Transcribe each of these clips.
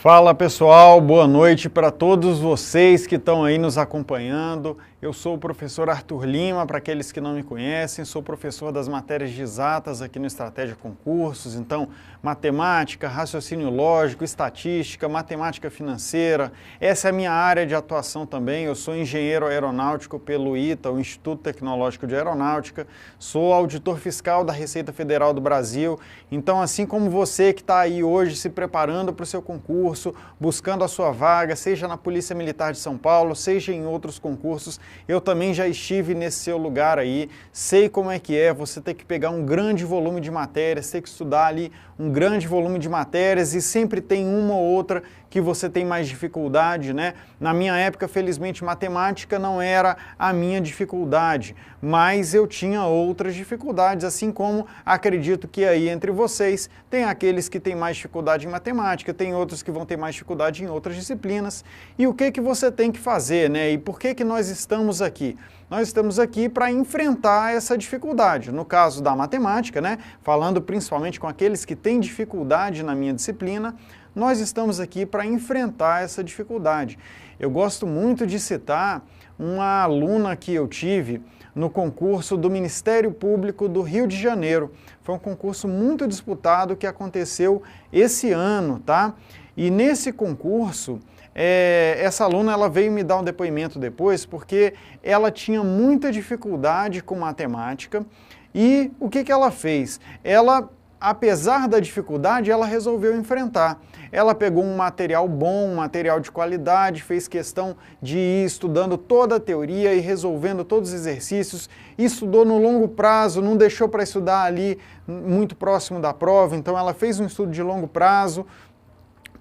Fala pessoal, boa noite para todos vocês que estão aí nos acompanhando. Eu sou o professor Arthur Lima, para aqueles que não me conhecem, sou professor das matérias de exatas aqui no Estratégia Concursos, então matemática, raciocínio lógico, estatística, matemática financeira, essa é a minha área de atuação também. Eu sou engenheiro aeronáutico pelo ITA, o Instituto Tecnológico de Aeronáutica, sou auditor fiscal da Receita Federal do Brasil, então assim como você que está aí hoje se preparando para o seu concurso, buscando a sua vaga, seja na Polícia Militar de São Paulo, seja em outros concursos, eu também já estive nesse seu lugar aí, sei como é que é, você ter que pegar um grande volume de matérias, ter que estudar ali um grande volume de matérias e sempre tem uma ou outra que você tem mais dificuldade, né? Na minha época, felizmente, matemática não era a minha dificuldade, mas eu tinha outras dificuldades, assim como acredito que aí entre vocês tem aqueles que têm mais dificuldade em matemática, tem outros que vão ter mais dificuldade em outras disciplinas. E o que você tem que fazer, né? E por que nós estamos aqui? Nós estamos aqui para enfrentar essa dificuldade. No caso da matemática, né? Falando principalmente com aqueles que têm dificuldade na minha disciplina, nós estamos aqui para enfrentar essa dificuldade. Eu gosto muito de citar uma aluna que eu tive no concurso do Ministério Público do Rio de Janeiro. Foi um concurso muito disputado que aconteceu esse ano, tá? E nesse concurso, essa aluna ela veio me dar um depoimento depois porque ela tinha muita dificuldade com matemática e o que ela fez? Ela, apesar da dificuldade, ela resolveu enfrentar. Ela pegou um material bom, um material de qualidade, fez questão de ir estudando toda a teoria e resolvendo todos os exercícios, estudou no longo prazo, não deixou para estudar ali muito próximo da prova, então ela fez um estudo de longo prazo,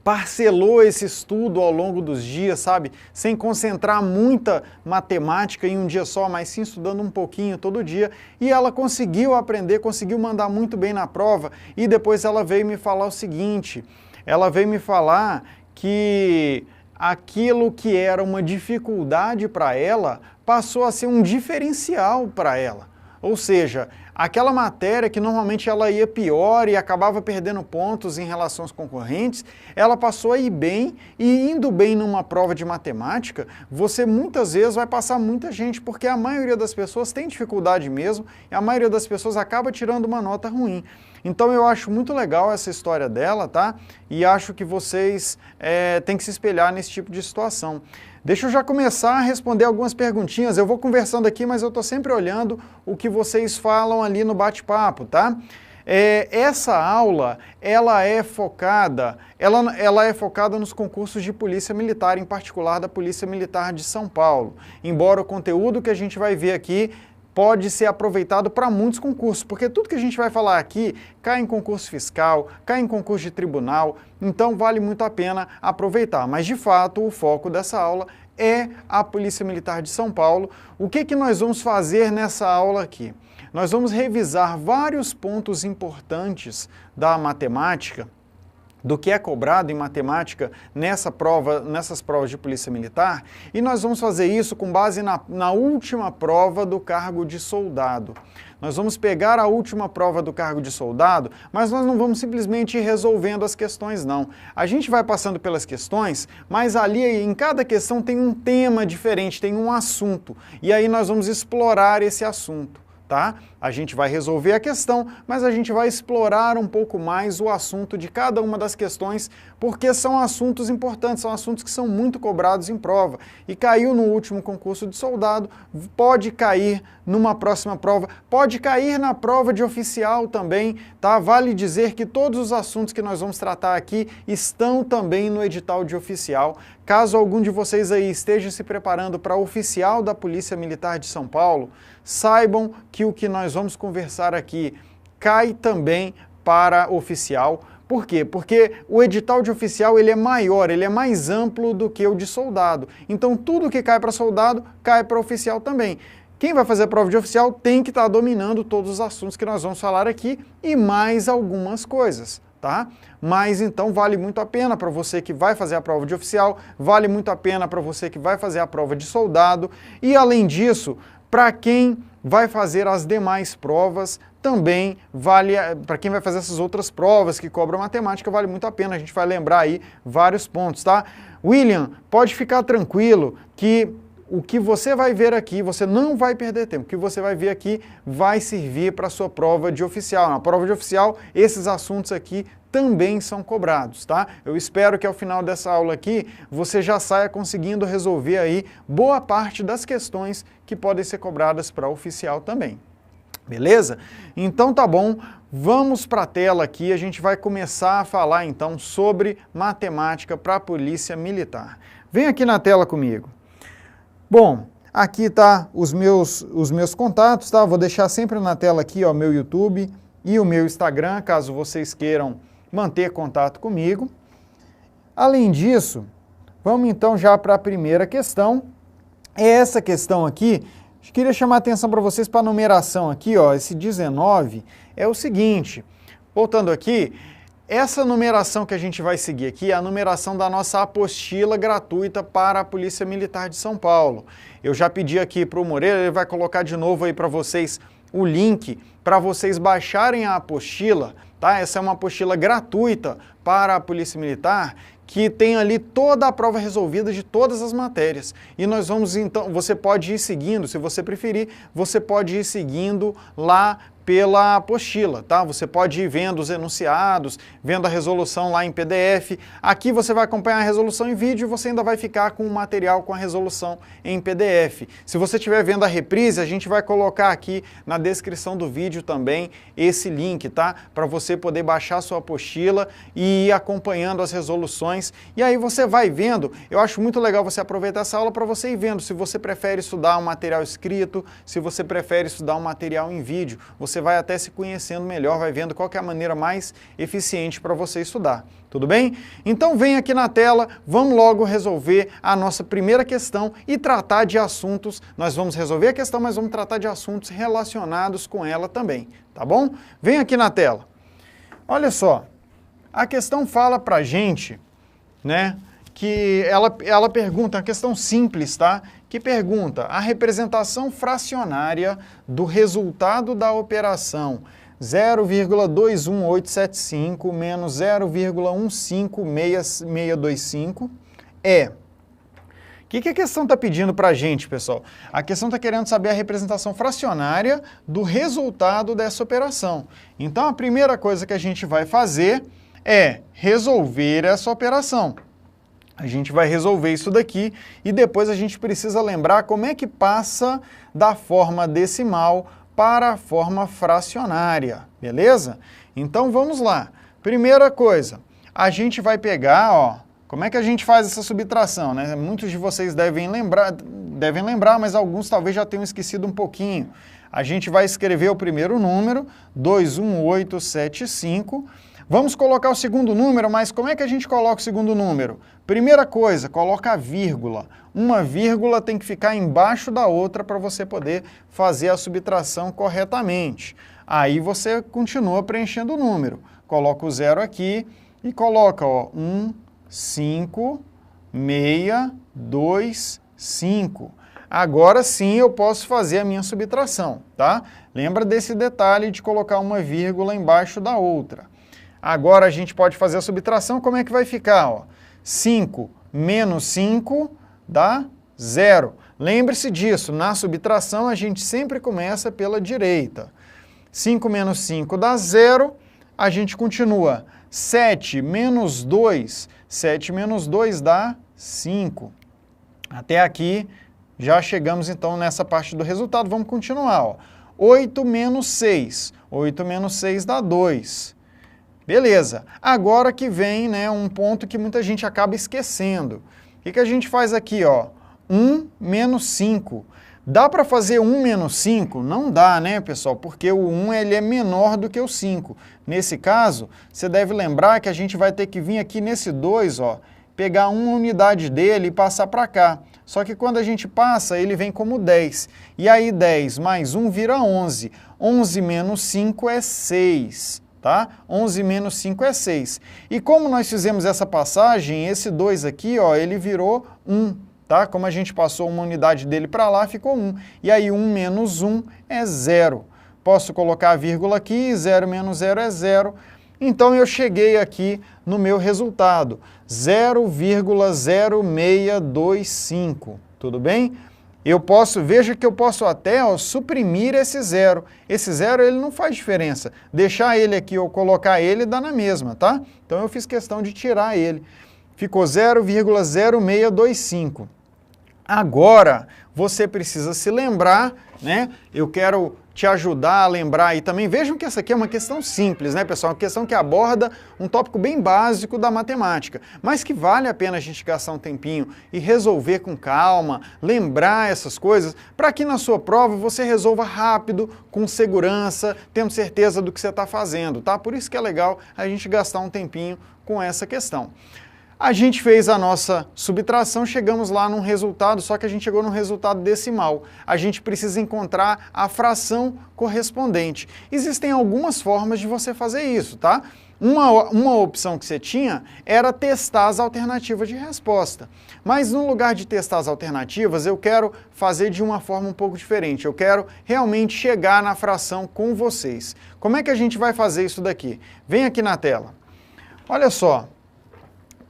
parcelou esse estudo ao longo dos dias, sabe? Sem concentrar muita matemática em um dia só, mas sim estudando um pouquinho todo dia. E ela conseguiu aprender, conseguiu mandar muito bem na prova. E depois ela veio me falar o seguinte, ela veio me falar que aquilo que era uma dificuldade para ela passou a ser um diferencial para ela. Ou seja, aquela matéria que normalmente ela ia pior e acabava perdendo pontos em relação aos concorrentes, ela passou a ir bem e indo bem numa prova de matemática, você muitas vezes vai passar muita gente, porque a maioria das pessoas tem dificuldade mesmo e a maioria das pessoas acaba tirando uma nota ruim. Então eu acho muito legal essa história dela, tá? E acho que vocês têm que se espelhar nesse tipo de situação. Deixa eu já começar a responder algumas perguntinhas. Eu vou conversando aqui, mas eu estou sempre olhando o que vocês falam ali no bate-papo, tá? Essa aula, ela é focada nos concursos de Polícia Militar, em particular da Polícia Militar de São Paulo. Embora o conteúdo que a gente vai ver aqui pode ser aproveitado para muitos concursos, porque tudo que a gente vai falar aqui cai em concurso fiscal, cai em concurso de tribunal, então vale muito a pena aproveitar. Mas, de fato, o foco dessa aula é a Polícia Militar de São Paulo. O que nós vamos fazer nessa aula aqui? Nós vamos revisar vários pontos importantes da matemática, do que é cobrado em matemática nessas provas de Polícia Militar, e nós vamos fazer isso com base na última prova do cargo de soldado. Nós vamos pegar a última prova do cargo de soldado, mas nós não vamos simplesmente ir resolvendo as questões, não. A gente vai passando pelas questões, mas ali em cada questão tem um tema diferente, tem um assunto, e aí nós vamos explorar esse assunto. Tá? A gente vai resolver a questão, mas a gente vai explorar um pouco mais o assunto de cada uma das questões, porque são assuntos importantes, são assuntos que são muito cobrados em prova. E caiu no último concurso de soldado, pode cair numa próxima prova, pode cair na prova de oficial também, tá? Vale dizer que todos os assuntos que nós vamos tratar aqui estão também no edital de oficial. Caso algum de vocês aí esteja se preparando para oficial da Polícia Militar de São Paulo, saibam que o que nós vamos conversar aqui cai também para oficial. Por quê? Porque o edital de oficial ele é maior, ele é mais amplo do que o de soldado. Então tudo que cai para soldado, cai para oficial também. Quem vai fazer a prova de oficial tem que estar dominando todos os assuntos que nós vamos falar aqui e mais algumas coisas. Tá? Mas então vale muito a pena para você que vai fazer a prova de oficial, vale muito a pena para você que vai fazer a prova de soldado e além disso, para quem vai fazer as demais provas, também vale, para quem vai fazer essas outras provas que cobram matemática, vale muito a pena, a gente vai lembrar aí vários pontos, tá? William, pode ficar tranquilo que o que você vai ver aqui, você não vai perder tempo, o que você vai ver aqui vai servir para a sua prova de oficial. Na prova de oficial, esses assuntos aqui também são cobrados, tá? Eu espero que ao final dessa aula aqui, você já saia conseguindo resolver aí boa parte das questões que podem ser cobradas para oficial também. Beleza? Então tá bom, vamos para a tela aqui, a gente vai começar a falar então sobre matemática para a Polícia Militar. Vem aqui na tela comigo. Bom, aqui tá os meus contatos, tá? Vou deixar sempre na tela aqui, ó, meu YouTube e o meu Instagram, caso vocês queiram manter contato comigo. Além disso, vamos então já para a primeira questão. Essa questão aqui, eu queria chamar a atenção para vocês para a numeração aqui, ó, esse 19 é o seguinte, voltando aqui, essa numeração que a gente vai seguir aqui é a numeração da nossa apostila gratuita para a Polícia Militar de São Paulo. Eu já pedi aqui para o Moreira, ele vai colocar de novo aí para vocês o link para vocês baixarem a apostila, tá? Essa é uma apostila gratuita para a Polícia Militar que tem ali toda a prova resolvida de todas as matérias. E nós vamos então, você pode ir seguindo, se você preferir, você pode ir seguindo lá pela apostila, tá? Você pode ir vendo os enunciados, vendo a resolução lá em PDF. Aqui você vai acompanhar a resolução em vídeo e você ainda vai ficar com o material com a resolução em PDF. Se você estiver vendo a reprise, a gente vai colocar aqui na descrição do vídeo também esse link, tá? Para você poder baixar a sua apostila e ir acompanhando as resoluções. E aí você vai vendo, eu acho muito legal você aproveitar essa aula para você ir vendo se você prefere estudar um material escrito, se você prefere estudar um material em vídeo. Você vai até se conhecendo melhor, vai vendo qual que é a maneira mais eficiente para você estudar. Tudo bem? Então vem aqui na tela, vamos logo resolver a nossa primeira questão e tratar de assuntos. Nós vamos resolver a questão, mas vamos tratar de assuntos relacionados com ela também, tá bom? Vem aqui na tela. Olha só, a questão fala pra gente, né, que ela pergunta, uma questão simples, tá? Que pergunta a representação fracionária do resultado da operação 0,21875 menos 0,15625 é... O que a questão está pedindo para a gente, pessoal? A questão está querendo saber a representação fracionária do resultado dessa operação. Então, a primeira coisa que a gente vai fazer é resolver essa operação. A gente vai resolver isso daqui e depois a gente precisa lembrar como é que passa da forma decimal para a forma fracionária, beleza? Então vamos lá. Primeira coisa, a gente vai pegar, ó, como é que a gente faz essa subtração, né? Muitos de vocês devem lembrar, mas alguns talvez já tenham esquecido um pouquinho. A gente vai escrever o primeiro número, 21875. Vamos colocar o segundo número, mas como é que a gente coloca o segundo número? Primeira coisa, coloca a vírgula. Uma vírgula tem que ficar embaixo da outra para você poder fazer a subtração corretamente. Aí você continua preenchendo o número. Coloca o zero aqui e coloca, ó, 1, 5, 6, 2, 5. Agora sim eu posso fazer a minha subtração, tá? Lembra desse detalhe de colocar uma vírgula embaixo da outra. Agora a gente pode fazer a subtração, como é que vai ficar? Ó? 5 menos 5 dá 0. Lembre-se disso, na subtração a gente sempre começa pela direita. 5 menos 5 dá 0, a gente continua. 7 menos 2, 7 menos 2 dá 5. Até aqui já chegamos então nessa parte do resultado, vamos continuar. Ó. 8 menos 6, 8 menos 6 dá 2. Beleza, agora que vem, né, um ponto que muita gente acaba esquecendo. O que a gente faz aqui, ó? 1 menos 5. Dá para fazer 1 menos 5? Não dá, né, pessoal? Porque o 1 ele é menor do que o 5. Nesse caso, você deve lembrar que a gente vai ter que vir aqui nesse 2, ó, pegar uma unidade dele e passar para cá. Só que quando a gente passa, ele vem como 10. E aí 10 mais 1 vira 11. 11 menos 5 é 6. Tá? 11 menos 5 é 6. E como nós fizemos essa passagem, esse 2 aqui, ó, ele virou 1. tá? Como a gente passou uma unidade dele para lá, ficou 1. E aí 1 menos 1 é 0. Posso colocar a vírgula aqui, 0 menos 0 é 0. Então eu cheguei aqui no meu resultado, 0,0625, tudo bem? Veja que eu posso até suprimir esse 0. Esse 0 ele não faz diferença. Deixar ele aqui ou colocar ele dá na mesma, tá? Então eu fiz questão de tirar ele. Ficou 0,0625. Agora, você precisa se lembrar, né? Eu quero te ajudar a lembrar aí também. Vejam que essa aqui é uma questão simples, né, pessoal? Uma questão que aborda um tópico bem básico da matemática, mas que vale a pena a gente gastar um tempinho e resolver com calma, lembrar essas coisas, para que na sua prova você resolva rápido, com segurança, tendo certeza do que você está fazendo, tá? Por isso que é legal a gente gastar um tempinho com essa questão. A gente fez a nossa subtração, chegamos lá num resultado, só que a gente chegou num resultado decimal. A gente precisa encontrar a fração correspondente. Existem algumas formas de você fazer isso, tá? Uma opção que você tinha era testar as alternativas de resposta. Mas no lugar de testar as alternativas, eu quero fazer de uma forma um pouco diferente. Eu quero realmente chegar na fração com vocês. Como é que a gente vai fazer isso daqui? Vem aqui na tela. Olha só.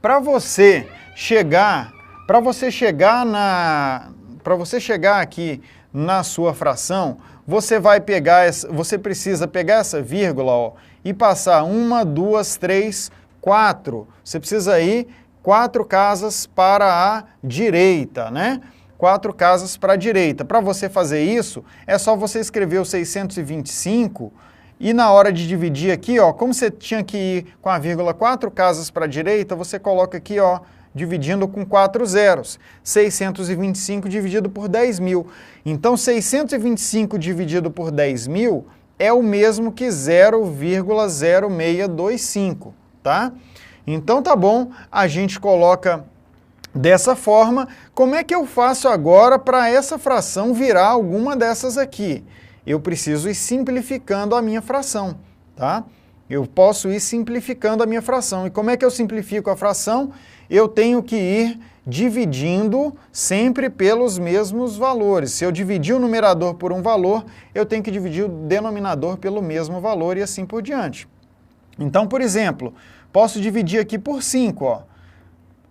Para você chegar aqui na sua fração, você precisa pegar essa vírgula, ó, e passar 1, 2, 3, 4. Você precisa ir 4 casas para a direita, né? 4 casas para a direita. Para você fazer isso, é só você escrever o 625 e na hora de dividir aqui, ó, como você tinha que ir com a vírgula 4 casas para a direita, você coloca aqui, ó, dividindo com 4 zeros. 625 dividido por 10.000. Então, 625 dividido por 10.000 é o mesmo que 0,0625, tá? Então, tá bom, a gente coloca dessa forma. Como é que eu faço agora para essa fração virar alguma dessas aqui? Eu preciso ir simplificando a minha fração, tá? Eu posso ir simplificando a minha fração. E como é que eu simplifico a fração? Eu tenho que ir dividindo sempre pelos mesmos valores. Se eu dividir o numerador por um valor, eu tenho que dividir o denominador pelo mesmo valor e assim por diante. Então, por exemplo, posso dividir aqui por 5, ó.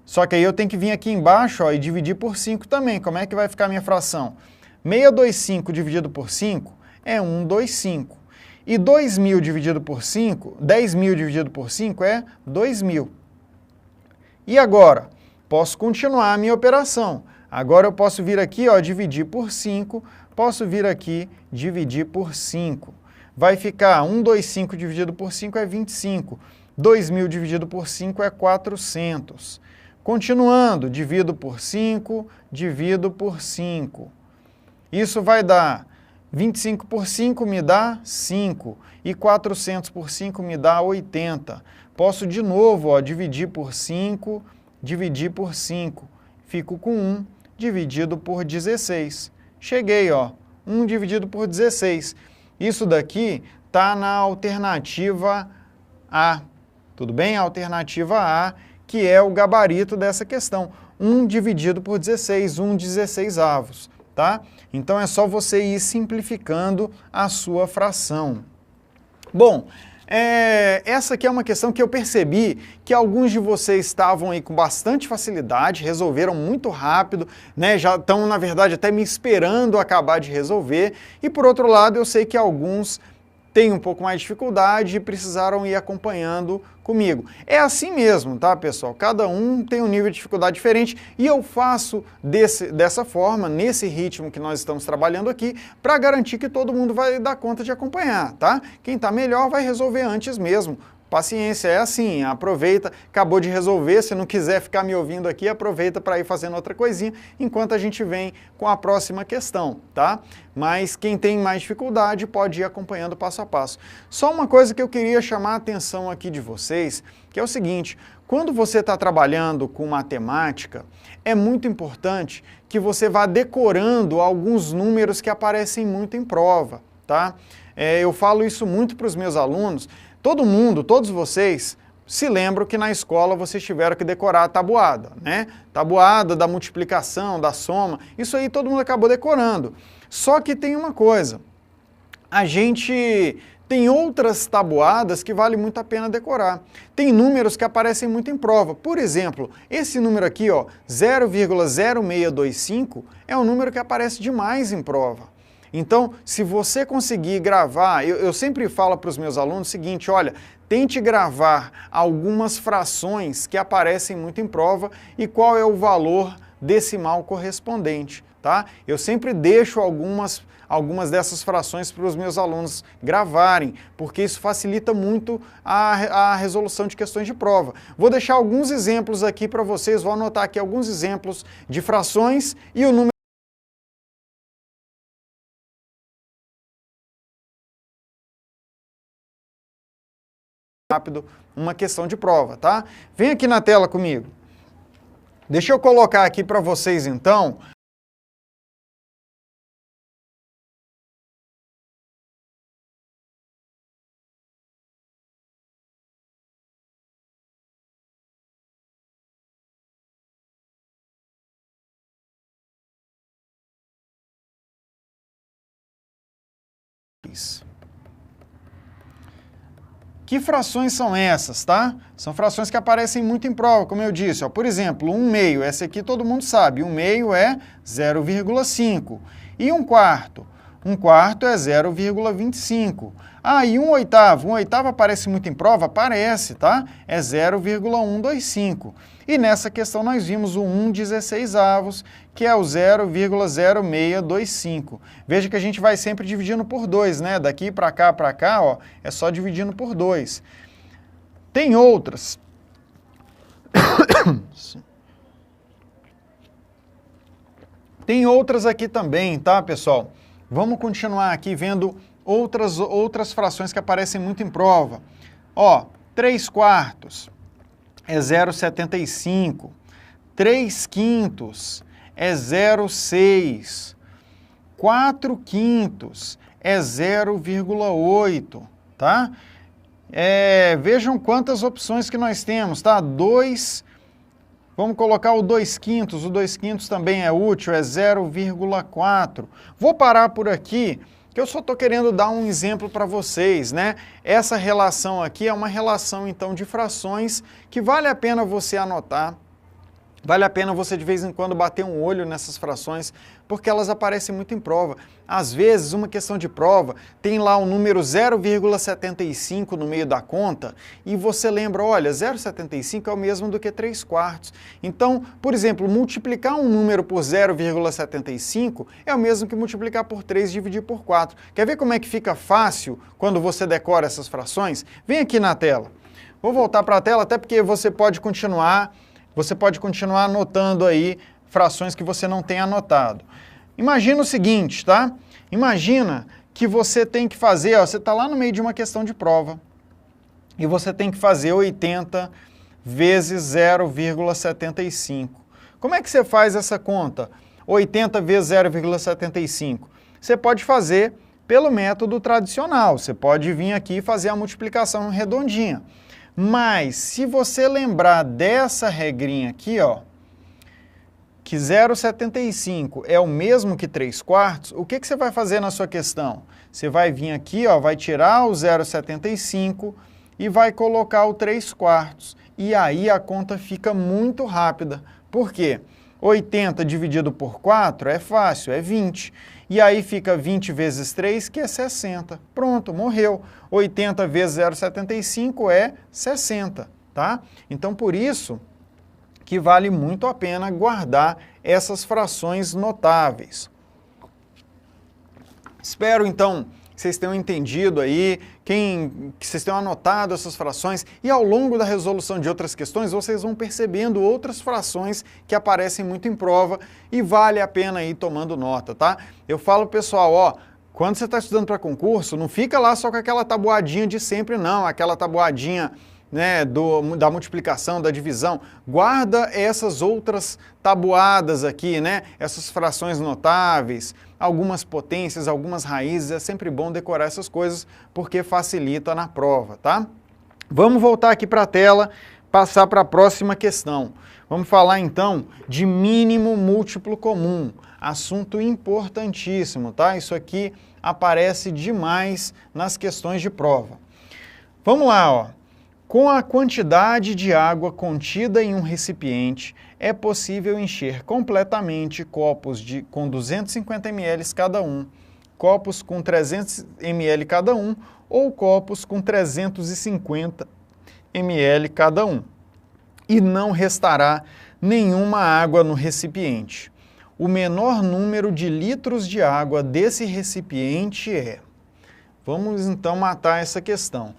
Só que aí eu tenho que vir aqui embaixo, ó, e dividir por 5 também. Como é que vai ficar a minha fração? 625 dividido por 5 é 125. E 2.000 dividido por 5, 10.000 dividido por 5 é 2.000. E agora? Posso continuar a minha operação. Agora eu posso vir aqui, ó, dividir por 5, posso vir aqui, dividir por 5. Vai ficar 125 dividido por 5 é 25. 2.000 dividido por 5 é 400. Continuando, divido por 5, divido por 5. Isso vai dar 25 por 5 me dá 5 e 400 por 5 me dá 80. Posso de novo, ó, dividir por 5, dividir por 5. Fico com 1 dividido por 16. Cheguei, ó, 1 dividido por 16. Isso daqui está na alternativa A, tudo bem? A alternativa A, que é o gabarito dessa questão. 1 dividido por 16, 1/16avos. Tá? Então é só você ir simplificando a sua fração. Bom, essa aqui é uma questão que eu percebi que alguns de vocês estavam aí com bastante facilidade, resolveram muito rápido, né? Já estão, na verdade, até me esperando acabar de resolver. E por outro lado, eu sei que alguns têm um pouco mais de dificuldade e precisaram ir acompanhando comigo. É assim mesmo, tá, pessoal? Cada um tem um nível de dificuldade diferente e eu faço dessa forma, nesse ritmo que nós estamos trabalhando aqui, para garantir que todo mundo vai dar conta de acompanhar, tá? Quem está melhor vai resolver antes mesmo. Paciência, é assim, aproveita, acabou de resolver, se não quiser ficar me ouvindo aqui, aproveita para ir fazendo outra coisinha, enquanto a gente vem com a próxima questão, tá? Mas quem tem mais dificuldade pode ir acompanhando passo a passo. Só uma coisa que eu queria chamar a atenção aqui de vocês, que é o seguinte, quando você está trabalhando com matemática, é muito importante que você vá decorando alguns números que aparecem muito em prova, tá? Eu falo isso muito para os meus alunos. Todo mundo, todos vocês, se lembram que na escola vocês tiveram que decorar a tabuada, né? Tabuada da multiplicação, da soma, isso aí todo mundo acabou decorando. Só que tem uma coisa, a gente tem outras tabuadas que vale muito a pena decorar. Tem números que aparecem muito em prova. Por exemplo, esse número aqui, ó, 0,0625, é um número que aparece demais em prova. Então, se você conseguir gravar, eu sempre falo para os meus alunos o seguinte, olha, tente gravar algumas frações que aparecem muito em prova e qual é o valor decimal correspondente, tá? Eu sempre deixo algumas dessas frações para os meus alunos gravarem, porque isso facilita muito a resolução de questões de prova. Vou deixar alguns exemplos aqui para vocês, vou anotar aqui alguns exemplos de frações e o número rápido, uma questão de prova, tá? Vem aqui na tela comigo. Deixa eu colocar aqui para vocês, então, que frações são essas, tá? São frações que aparecem muito em prova, como eu disse. Ó, por exemplo, 1/2, essa aqui todo mundo sabe. 1/2 é 0,5. E 1/4? 1/4 é 0,25. Ah, e 1/8? 1/8 aparece muito em prova? Aparece, tá? É 0,125. E nessa questão nós vimos o 1/16avos, que é o 0,0625. Veja que a gente vai sempre dividindo por 2, né? Daqui para cá, ó, é só dividindo por 2. Tem outras. Tem outras aqui também, tá, pessoal? Vamos continuar aqui vendo outras frações que aparecem muito em prova. Ó, 3/4 é 0,75. 3/5 é 0,6. 4/5 é 0,8, tá? Vejam quantas opções que nós temos, tá? Vamos colocar o 2/5, o 2/5 também é útil, é 0,4. Vou parar por aqui, que eu só estou querendo dar um exemplo para vocês, né? Essa relação aqui é uma relação, então, de frações que vale a pena você anotar, vale a pena você de vez em quando bater um olho nessas frações, porque elas aparecem muito em prova. Às vezes, uma questão de prova tem lá o número 0,75 no meio da conta e você lembra, olha, 0,75 é o mesmo do que 3/4. Então, por exemplo, multiplicar um número por 0,75 é o mesmo que multiplicar por 3 e dividir por 4. Quer ver como é que fica fácil quando você decora essas frações? Vem aqui na tela. Vou voltar para a tela até porque você pode continuar anotando aí frações que você não tem anotado. Imagina o seguinte, tá? Imagina que você tem que fazer, ó, você está lá no meio de uma questão de prova e você tem que fazer 80 vezes 0,75. Como é que você faz essa conta? 80 vezes 0,75. Você pode fazer pelo método tradicional, você pode vir aqui e fazer a multiplicação redondinha. Mas, se você lembrar dessa regrinha aqui, ó, que 0,75 é o mesmo que 3/4, o que você vai fazer na sua questão? Você vai vir aqui, ó, vai tirar o 0,75 e vai colocar o 3/4. E aí a conta fica muito rápida. Por quê? 80 dividido por 4 é fácil, é 20. E aí fica 20 vezes 3, que é 60. Pronto, morreu. 80 vezes 0,75 é 60, tá? Então, por isso que vale muito a pena guardar essas frações notáveis. Espero, então, que vocês tenham entendido aí, que vocês tenham anotado essas frações e ao longo da resolução de outras questões vocês vão percebendo outras frações que aparecem muito em prova e vale a pena ir tomando nota, tá? Eu falo, pessoal, ó, quando você está estudando para concurso, não fica lá só com aquela tabuadinha de sempre, não, aquela tabuadinha, né, da multiplicação, da divisão. Guarda essas outras tabuadas aqui, né, essas frações notáveis, algumas potências, algumas raízes, é sempre bom decorar essas coisas porque facilita na prova, tá? Vamos voltar aqui para a tela, passar para a próxima questão. Vamos falar então de mínimo múltiplo comum, assunto importantíssimo, tá? Isso aqui aparece demais nas questões de prova. Vamos lá, ó. Com a quantidade de água contida em um recipiente, é possível encher completamente copos com 250 ml cada um, copos com 300 ml cada um ou copos com 350 ml cada um. E não restará nenhuma água no recipiente. O menor número de litros de água desse recipiente é... Vamos então matar essa questão.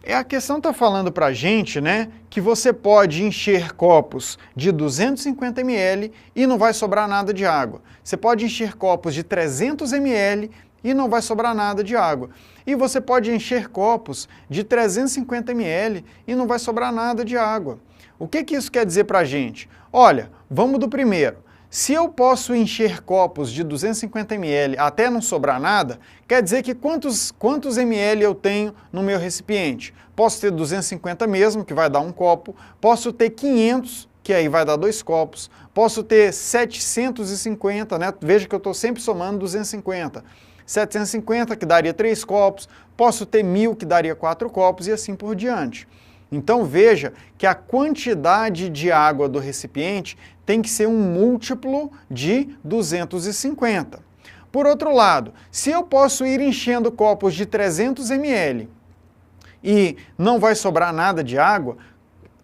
A questão está falando para a gente, né, que você pode encher copos de 250 ml e não vai sobrar nada de água. Você pode encher copos de 300 ml e não vai sobrar nada de água. E você pode encher copos de 350 ml e não vai sobrar nada de água. O que isso quer dizer para a gente? Olha, vamos do primeiro. Se eu posso encher copos de 250 ml até não sobrar nada, quer dizer que quantos ml eu tenho no meu recipiente? Posso ter 250 mesmo, que vai dar um copo, posso ter 500, que aí vai dar 2 copos, posso ter 750, né? Veja que eu estou sempre somando 250. 750, que daria 3 copos, posso ter 1000, que daria 4 copos e assim por diante. Então veja que a quantidade de água do recipiente tem que ser um múltiplo de 250. Por outro lado, se eu posso ir enchendo copos de 300 ml e não vai sobrar nada de água,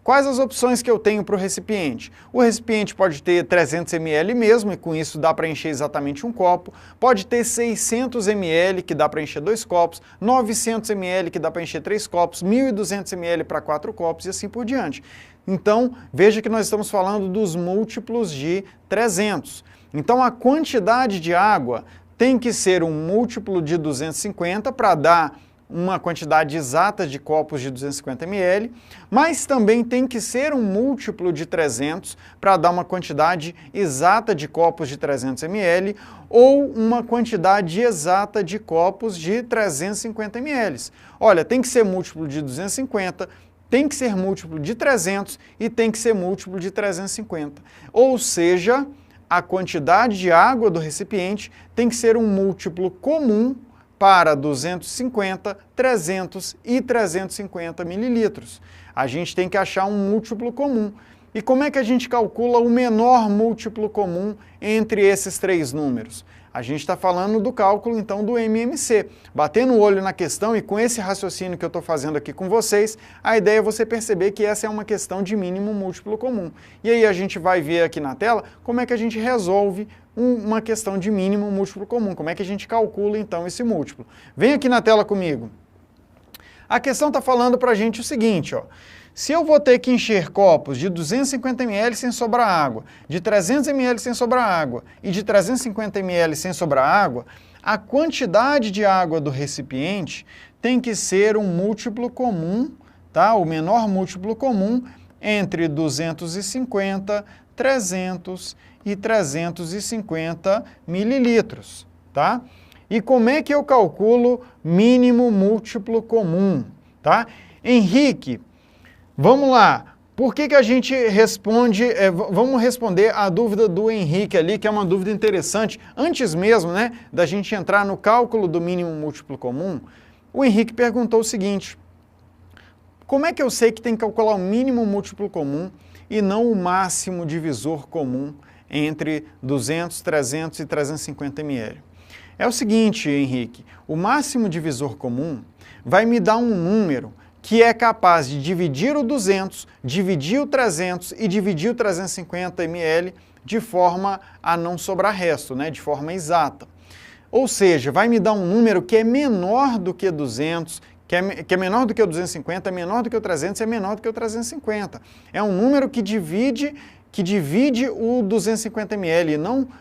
quais as opções que eu tenho para o recipiente? O recipiente pode ter 300 ml mesmo, e com isso dá para encher exatamente um copo. Pode ter 600 ml, que dá para encher 2 copos, 900 ml, que dá para encher 3 copos, 1.200 ml para 4 copos e assim por diante. Então, veja que nós estamos falando dos múltiplos de 300. Então, a quantidade de água tem que ser um múltiplo de 250 para dar uma quantidade exata de copos de 250 ml, mas também tem que ser um múltiplo de 300 para dar uma quantidade exata de copos de 300 ml ou uma quantidade exata de copos de 350 ml. Olha, tem que ser múltiplo de 250, tem que ser múltiplo de 300 e tem que ser múltiplo de 350. Ou seja, a quantidade de água do recipiente tem que ser um múltiplo comum para 250, 300 e 350 mililitros. A gente tem que achar um múltiplo comum. E como é que a gente calcula o menor múltiplo comum entre esses 3 números? A gente está falando do cálculo, então, do MMC. Batendo o olho na questão e com esse raciocínio que eu estou fazendo aqui com vocês, a ideia é você perceber que essa é uma questão de mínimo múltiplo comum. E aí a gente vai ver aqui na tela como é que a gente resolve uma questão de mínimo múltiplo comum. Como é que a gente calcula, então, esse múltiplo? Vem aqui na tela comigo. A questão está falando para a gente o seguinte, ó. Se eu vou ter que encher copos de 250 ml sem sobrar água, de 300 ml sem sobrar água e de 350 ml sem sobrar água, a quantidade de água do recipiente tem que ser um múltiplo comum, tá? O menor múltiplo comum entre 250, 300 e 350 mililitros, tá? E como é que eu calculo mínimo múltiplo comum, tá? Henrique, vamos lá. Por que a gente responde, vamos responder a dúvida do Henrique ali, que é uma dúvida interessante. Antes mesmo, né, da gente entrar no cálculo do mínimo múltiplo comum, o Henrique perguntou o seguinte: como é que eu sei que tem que calcular o mínimo múltiplo comum e não o máximo divisor comum entre 200, 300 e 350 ml? É o seguinte, Henrique, o máximo divisor comum vai me dar um número que é capaz de dividir o 200, dividir o 300 e dividir o 350 ml de forma a não sobrar resto, né, de forma exata. Ou seja, vai me dar um número que é menor do que 200, que é menor do que o 250, é menor do que o 300 e é menor do que o 350. É um número que divide o 250 ml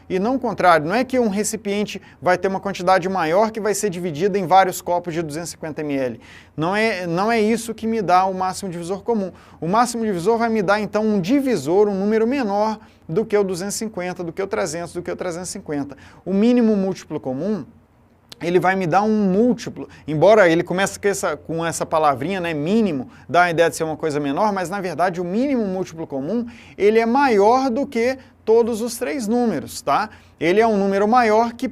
e não o contrário. Não é que um recipiente vai ter uma quantidade maior que vai ser dividida em vários copos de 250 ml. Não é isso que me dá o máximo divisor comum. O máximo divisor vai me dar, então, um divisor, um número menor do que o 250, do que o 300, do que o 350. O mínimo múltiplo comum ele vai me dar um múltiplo, embora ele comece com essa palavrinha, né, mínimo, dá a ideia de ser uma coisa menor, mas na verdade o mínimo múltiplo comum, ele é maior do que todos os três números, tá? Ele é um número maior que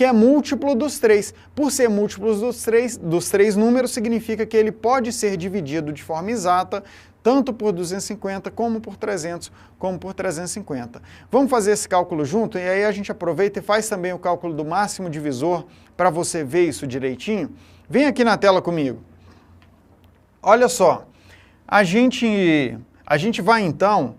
é múltiplo dos três. Por ser múltiplo dos três números, significa que ele pode ser dividido de forma exata, tanto por 250, como por 300, como por 350. Vamos fazer esse cálculo junto? E aí a gente aproveita e faz também o cálculo do máximo divisor, para você ver isso direitinho. Vem aqui na tela comigo. Olha só, a gente vai então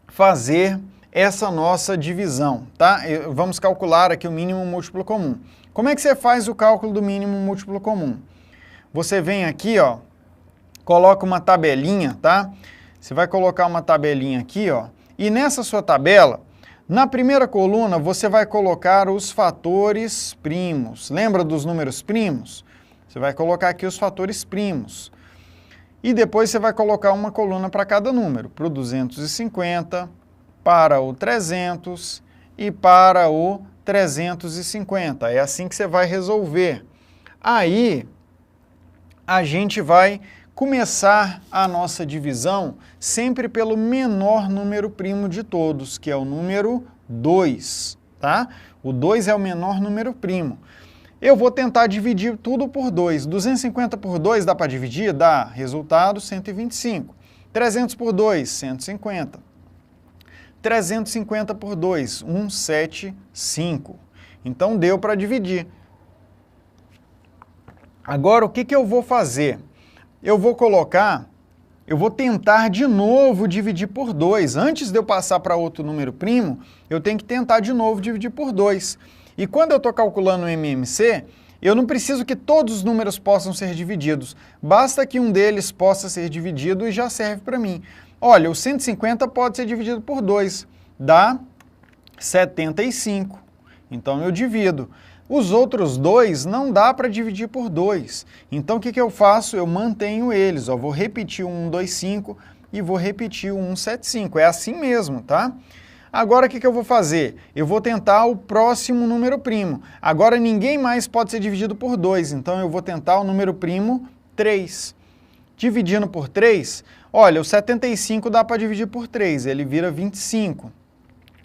fazer essa nossa divisão, tá? Vamos calcular aqui o mínimo múltiplo comum. Como é que você faz o cálculo do mínimo múltiplo comum? Você vem aqui, ó, coloca uma tabelinha, tá? Você vai colocar uma tabelinha aqui, ó, e nessa sua tabela, na primeira coluna, você vai colocar os fatores primos. Lembra dos números primos? Você vai colocar aqui os fatores primos. E depois você vai colocar uma coluna para cada número, para o 250, para o 300 e para o 350. É assim que você vai resolver. Aí, a gente vai começar a nossa divisão sempre pelo menor número primo de todos, que é o número 2, tá? O 2 é o menor número primo. Eu vou tentar dividir tudo por 2. 250 por 2 dá para dividir? Dá. Resultado, 125. 300 por 2, 150. 350 por 2, 175. Então, deu para dividir. Agora, o que eu vou fazer? Eu vou tentar de novo dividir por 2. Antes de eu passar para outro número primo, eu tenho que tentar de novo dividir por 2. E quando eu estou calculando o MMC, eu não preciso que todos os números possam ser divididos. Basta que um deles possa ser dividido e já serve para mim. Olha, o 150 pode ser dividido por 2. Dá 75. Então eu divido. Os outros dois não dá para dividir por 2. Então o que eu faço? Eu mantenho eles. Ó, vou repetir o 125 e vou repetir o 175. É assim mesmo, tá? Agora o que eu vou fazer? Eu vou tentar o próximo número primo. Agora ninguém mais pode ser dividido por 2. Então eu vou tentar o número primo 3. Dividindo por 3, olha, o 75 dá para dividir por 3. Ele vira 25.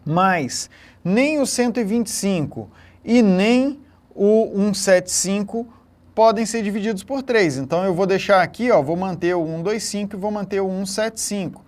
Mas nem o 125 e nem o 175 podem ser divididos por 3. Então, eu vou deixar aqui, ó, vou manter o 125 e vou manter o 175.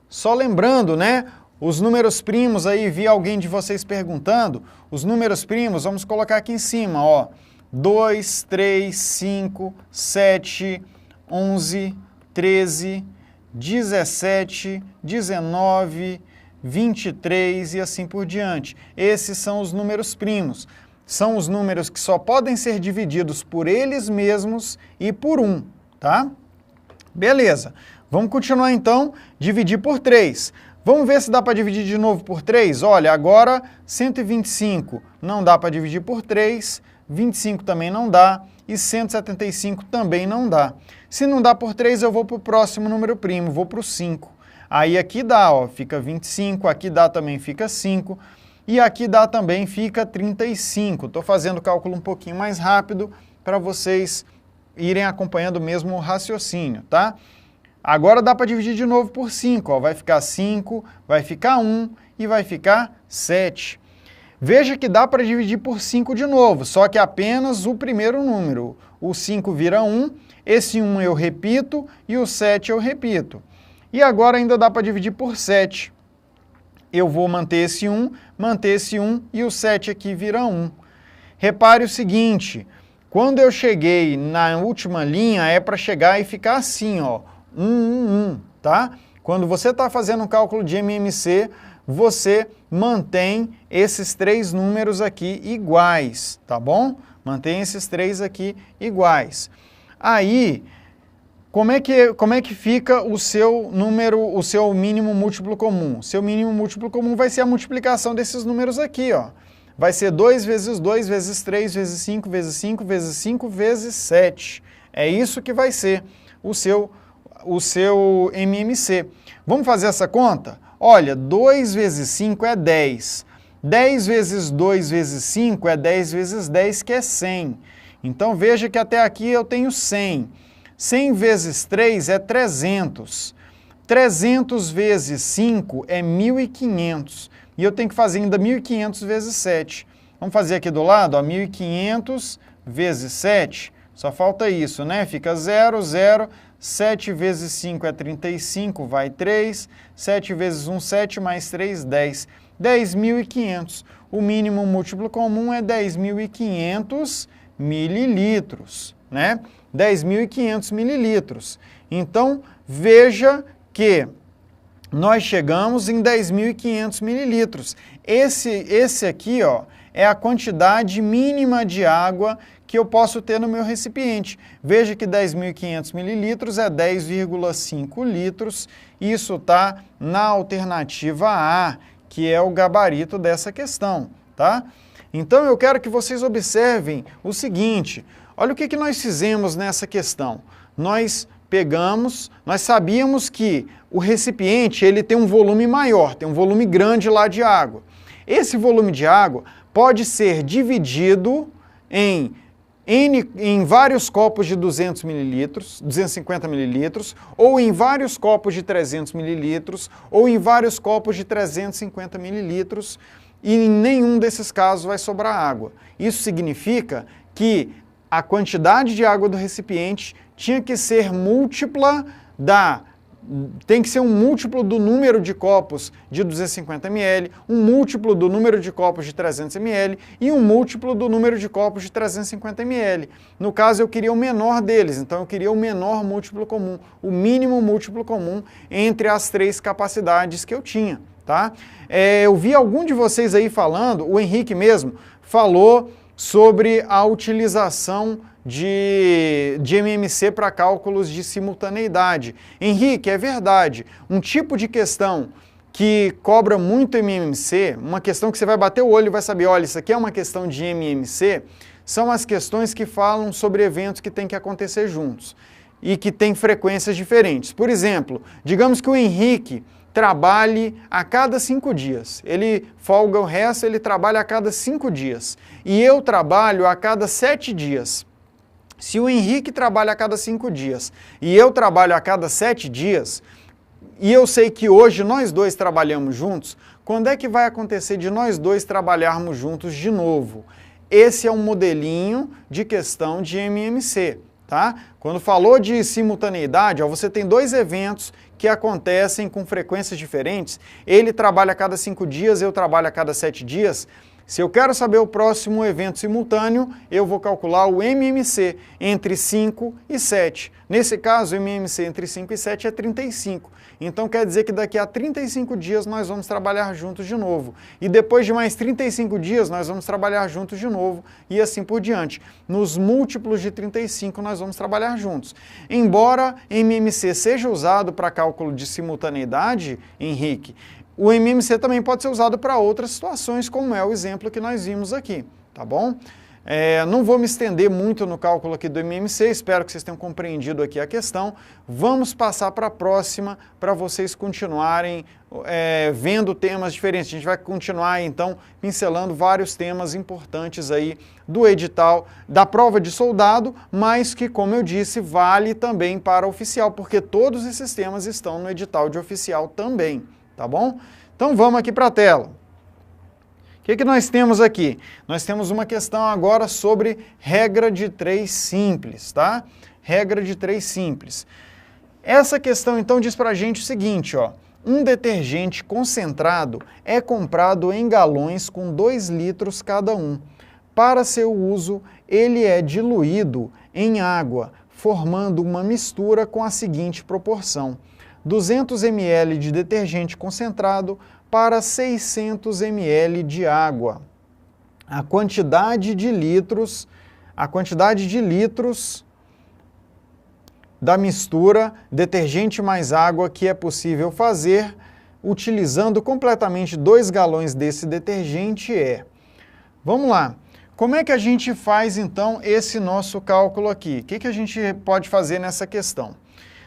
Só lembrando, né, os números primos aí, vi alguém de vocês perguntando, os números primos, vamos colocar aqui em cima, ó, 2, 3, 5, 7, 11, 13, 17, 19, 23 e assim por diante. Esses são os números primos. São os números que só podem ser divididos por eles mesmos e por 1, tá? Beleza. Vamos continuar então, dividir por 3. Vamos ver se dá para dividir de novo por 3? Olha, agora 125 não dá para dividir por 3, 25 também não dá e 175 também não dá. Se não dá por 3, eu vou para o próximo número primo, vou para o 5. Aí aqui dá, ó, fica 25, aqui dá também, fica 5, e aqui dá também, fica 35. Estou fazendo o cálculo um pouquinho mais rápido para vocês irem acompanhando mesmo o raciocínio, tá? Agora dá para dividir de novo por 5, ó, vai ficar 5, vai ficar 1 e vai ficar 7. Veja que dá para dividir por 5 de novo, só que apenas o primeiro número. O 5 vira 1, esse 1 eu repito e o 7 eu repito. E agora ainda dá para dividir por 7. Eu vou manter esse 1 e o 7 aqui vira 1. Repare o seguinte, quando eu cheguei na última linha é para chegar e ficar assim, ó, 1, 1, 1, tá? Quando você está fazendo um cálculo de MMC, você mantém esses três números aqui iguais, tá bom? Mantém esses três aqui iguais. Aí, como é que fica o seu número, o seu mínimo múltiplo comum? Seu mínimo múltiplo comum vai ser a multiplicação desses números aqui, ó. Vai ser 2 vezes 2 vezes 3 vezes 5 vezes 5 vezes 5 vezes 7. É isso que vai ser o seu MMC. Vamos fazer essa conta? Olha, 2 vezes 5 é 10. 10 vezes 2 vezes 5 é 10 vezes 10, que é 100. Então, veja que até aqui eu tenho 100. 100 vezes 3 é 300. 300 vezes 5 é 1.500. E eu tenho que fazer ainda 1.500 vezes 7. Vamos fazer aqui do lado, ó, 1.500 vezes 7. Só falta isso, né? Fica 0, 0. 7 vezes 5 é 35, vai 3. 7 vezes 1, 7, mais 3, 10. 10.500. O mínimo múltiplo comum é 10.500 mililitros, né? 10.500 mililitros. Então, veja que nós chegamos em 10.500 mililitros. Esse aqui, ó, é a quantidade mínima de água que eu posso ter no meu recipiente. Veja que 10.500 mililitros é 10,5 litros. Isso está na alternativa A, que é o gabarito dessa questão, tá? Então, eu quero que vocês observem o seguinte. Olha o que nós fizemos nessa questão. Nós sabíamos que o recipiente ele tem um volume maior, tem um volume grande lá de água. Esse volume de água pode ser dividido em vários copos de 200 mililitros, 250 mililitros, ou em vários copos de 300 mililitros, ou em vários copos de 350 mililitros, e em nenhum desses casos vai sobrar água. Isso significa que a quantidade de água do recipiente tinha que ser múltipla tem que ser um múltiplo do número de copos de 250 ml, um múltiplo do número de copos de 300 ml e um múltiplo do número de copos de 350 ml. No caso, eu queria o menor deles, então eu queria o menor múltiplo comum, o mínimo múltiplo comum entre as três capacidades que eu tinha, tá? Eu vi algum de vocês aí falando, o Henrique mesmo, falou sobre a utilização de MMC para cálculos de simultaneidade. Henrique, é verdade, um tipo de questão que cobra muito MMC, uma questão que você vai bater o olho e vai saber, olha, isso aqui é uma questão de MMC, são as questões que falam sobre eventos que têm que acontecer juntos e que têm frequências diferentes. Por exemplo, digamos que o Henrique trabalhe a cada 5 dias. Ele folga o resto, ele trabalha a cada 5 dias. E eu trabalho a cada 7 dias. Se o Henrique trabalha a cada 5 dias e eu trabalho a cada 7 dias, e eu sei que hoje nós dois trabalhamos juntos, quando é que vai acontecer de nós dois trabalharmos juntos de novo? Esse é um modelinho de questão de MMC, tá? Quando falou de simultaneidade, ó, você tem dois eventos que acontecem com frequências diferentes, ele trabalha a cada 5 dias, eu trabalho a cada 7 dias. Se eu quero saber o próximo evento simultâneo, eu vou calcular o MMC entre 5 e 7. Nesse caso, o MMC entre 5 e 7 é 35. Então quer dizer que daqui a 35 dias nós vamos trabalhar juntos de novo. E depois de mais 35 dias nós vamos trabalhar juntos de novo e assim por diante. Nos múltiplos de 35 nós vamos trabalhar juntos. Embora MMC seja usado para cálculo de simultaneidade, Henrique, o MMC também pode ser usado para outras situações, como é o exemplo que nós vimos aqui, tá bom? Não vou me estender muito no cálculo aqui do MMC, espero que vocês tenham compreendido aqui a questão. Vamos passar para a próxima, para vocês continuarem vendo temas diferentes. A gente vai continuar, então, pincelando vários temas importantes aí do edital, da prova de soldado, mas que, como eu disse, vale também para oficial, porque todos esses temas estão no edital de oficial também. Tá bom? Então vamos aqui para a tela. O que nós temos aqui? Nós temos uma questão agora sobre regra de 3 simples, tá? Regra de 3 simples. Essa questão então diz para a gente o seguinte, ó. Um detergente concentrado é comprado em galões com 2 litros cada um. Para seu uso, ele é diluído em água, formando uma mistura com a seguinte proporção: 200 ml de detergente concentrado para 600 ml de água. A quantidade de litros da mistura detergente mais água que é possível fazer utilizando completamente 2 galões desse detergente é... Vamos lá. Como é que a gente faz então esse nosso cálculo aqui? O que a gente pode fazer nessa questão?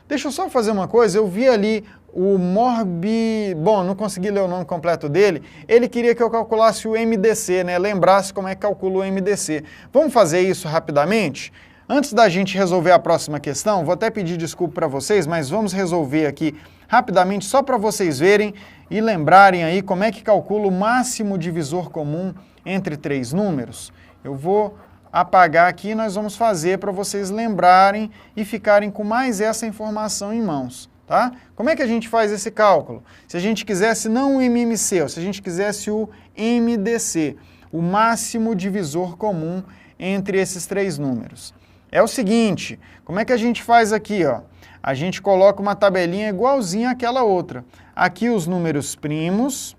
Deixa eu só fazer uma coisa, eu vi ali Bom, não consegui ler o nome completo dele, ele queria que eu calculasse o MDC, né? Lembrasse como é que calcula o MDC. Vamos fazer isso rapidamente? Antes da gente resolver a próxima questão, vou até pedir desculpa para vocês, mas vamos resolver aqui rapidamente só para vocês verem e lembrarem aí como é que calcula o máximo divisor comum entre três números. Eu vou apagar aqui e nós vamos fazer para vocês lembrarem e ficarem com mais essa informação em mãos. Tá? Como é que a gente faz esse cálculo? Se a gente quisesse não o MMC, ou se a gente quisesse o MDC, o máximo divisor comum entre esses três números. É o seguinte, como é que a gente faz aqui? Ó? A gente coloca uma tabelinha igualzinha àquela outra. Aqui os números primos,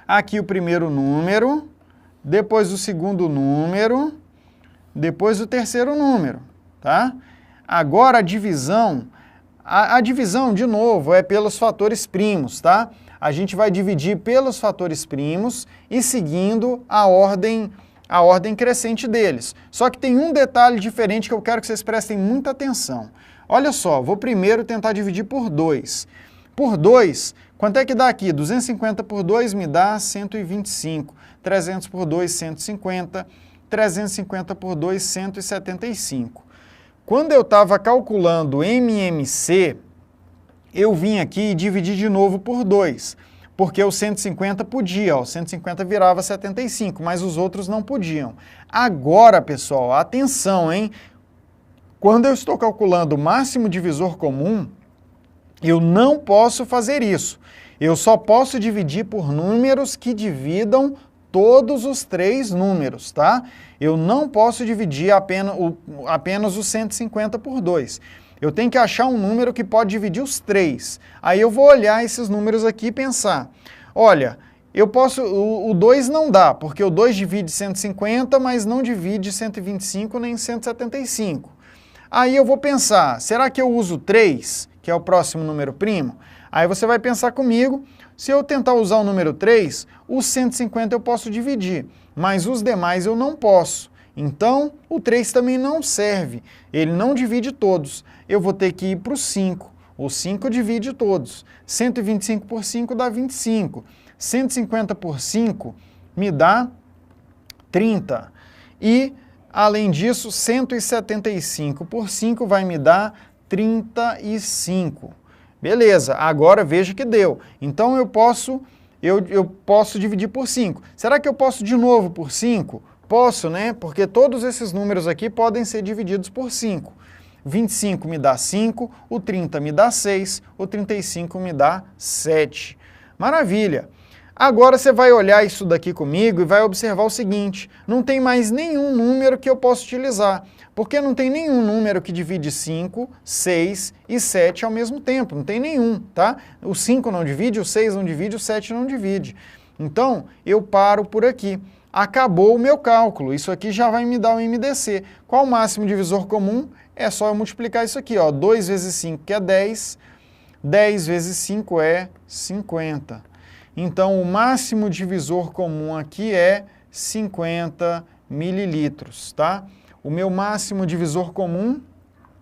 aqui o primeiro número, depois o segundo número, depois o terceiro número. Tá? Agora a divisão... A divisão, de novo, é pelos fatores primos, tá? A gente vai dividir pelos fatores primos e seguindo a ordem crescente deles. Só que tem um detalhe diferente que eu quero que vocês prestem muita atenção. Olha só, vou primeiro tentar dividir por 2. Por 2, quanto é que dá aqui? 250 por 2 me dá 125. 300 por 2, 150. 350 por 2, 175. Quando eu estava calculando MMC, eu vim aqui e dividi de novo por 2, porque o 150 podia, o 150 virava 75, mas os outros não podiam. Agora, pessoal, atenção, hein? Quando eu estou calculando o máximo divisor comum, eu não posso fazer isso. Eu só posso dividir por números que dividam todos os três números, tá? Eu não posso dividir apenas os 150 por 2. Eu tenho que achar um número que pode dividir os três. Aí eu vou olhar esses números aqui e pensar, olha, eu posso, o 2 não dá, porque o 2 divide 150, mas não divide 125 nem 175. Aí eu vou pensar, será que eu uso 3, que é o próximo número primo? Aí você vai pensar comigo, se eu tentar usar o número 3, os 150 eu posso dividir, mas os demais eu não posso. Então, o 3 também não serve, ele não divide todos. Eu vou ter que ir para o 5. O 5 divide todos. 125 por 5 dá 25. 150 por 5 me dá 30. E, além disso, 175 por 5 vai me dar 35. Beleza, agora veja que deu. Então eu posso dividir por 5. Será que eu posso de novo por 5? Posso, né? Porque todos esses números aqui podem ser divididos por 5. 25 me dá 5, o 30 me dá 6, o 35 me dá 7. Maravilha! Agora você vai olhar isso daqui comigo e vai observar o seguinte, não tem mais nenhum número que eu possa utilizar, porque não tem nenhum número que divide 5, 6 e 7 ao mesmo tempo, não tem nenhum, tá? O 5 não divide, o 6 não divide, o 7 não divide. Então, eu paro por aqui. Acabou o meu cálculo, isso aqui já vai me dar o MDC. Qual o máximo divisor comum? É só eu multiplicar isso aqui, ó, 2 vezes 5 que é 10, 10 vezes 5 é 50. Então, o máximo divisor comum aqui é 50 mililitros, tá? O meu máximo divisor comum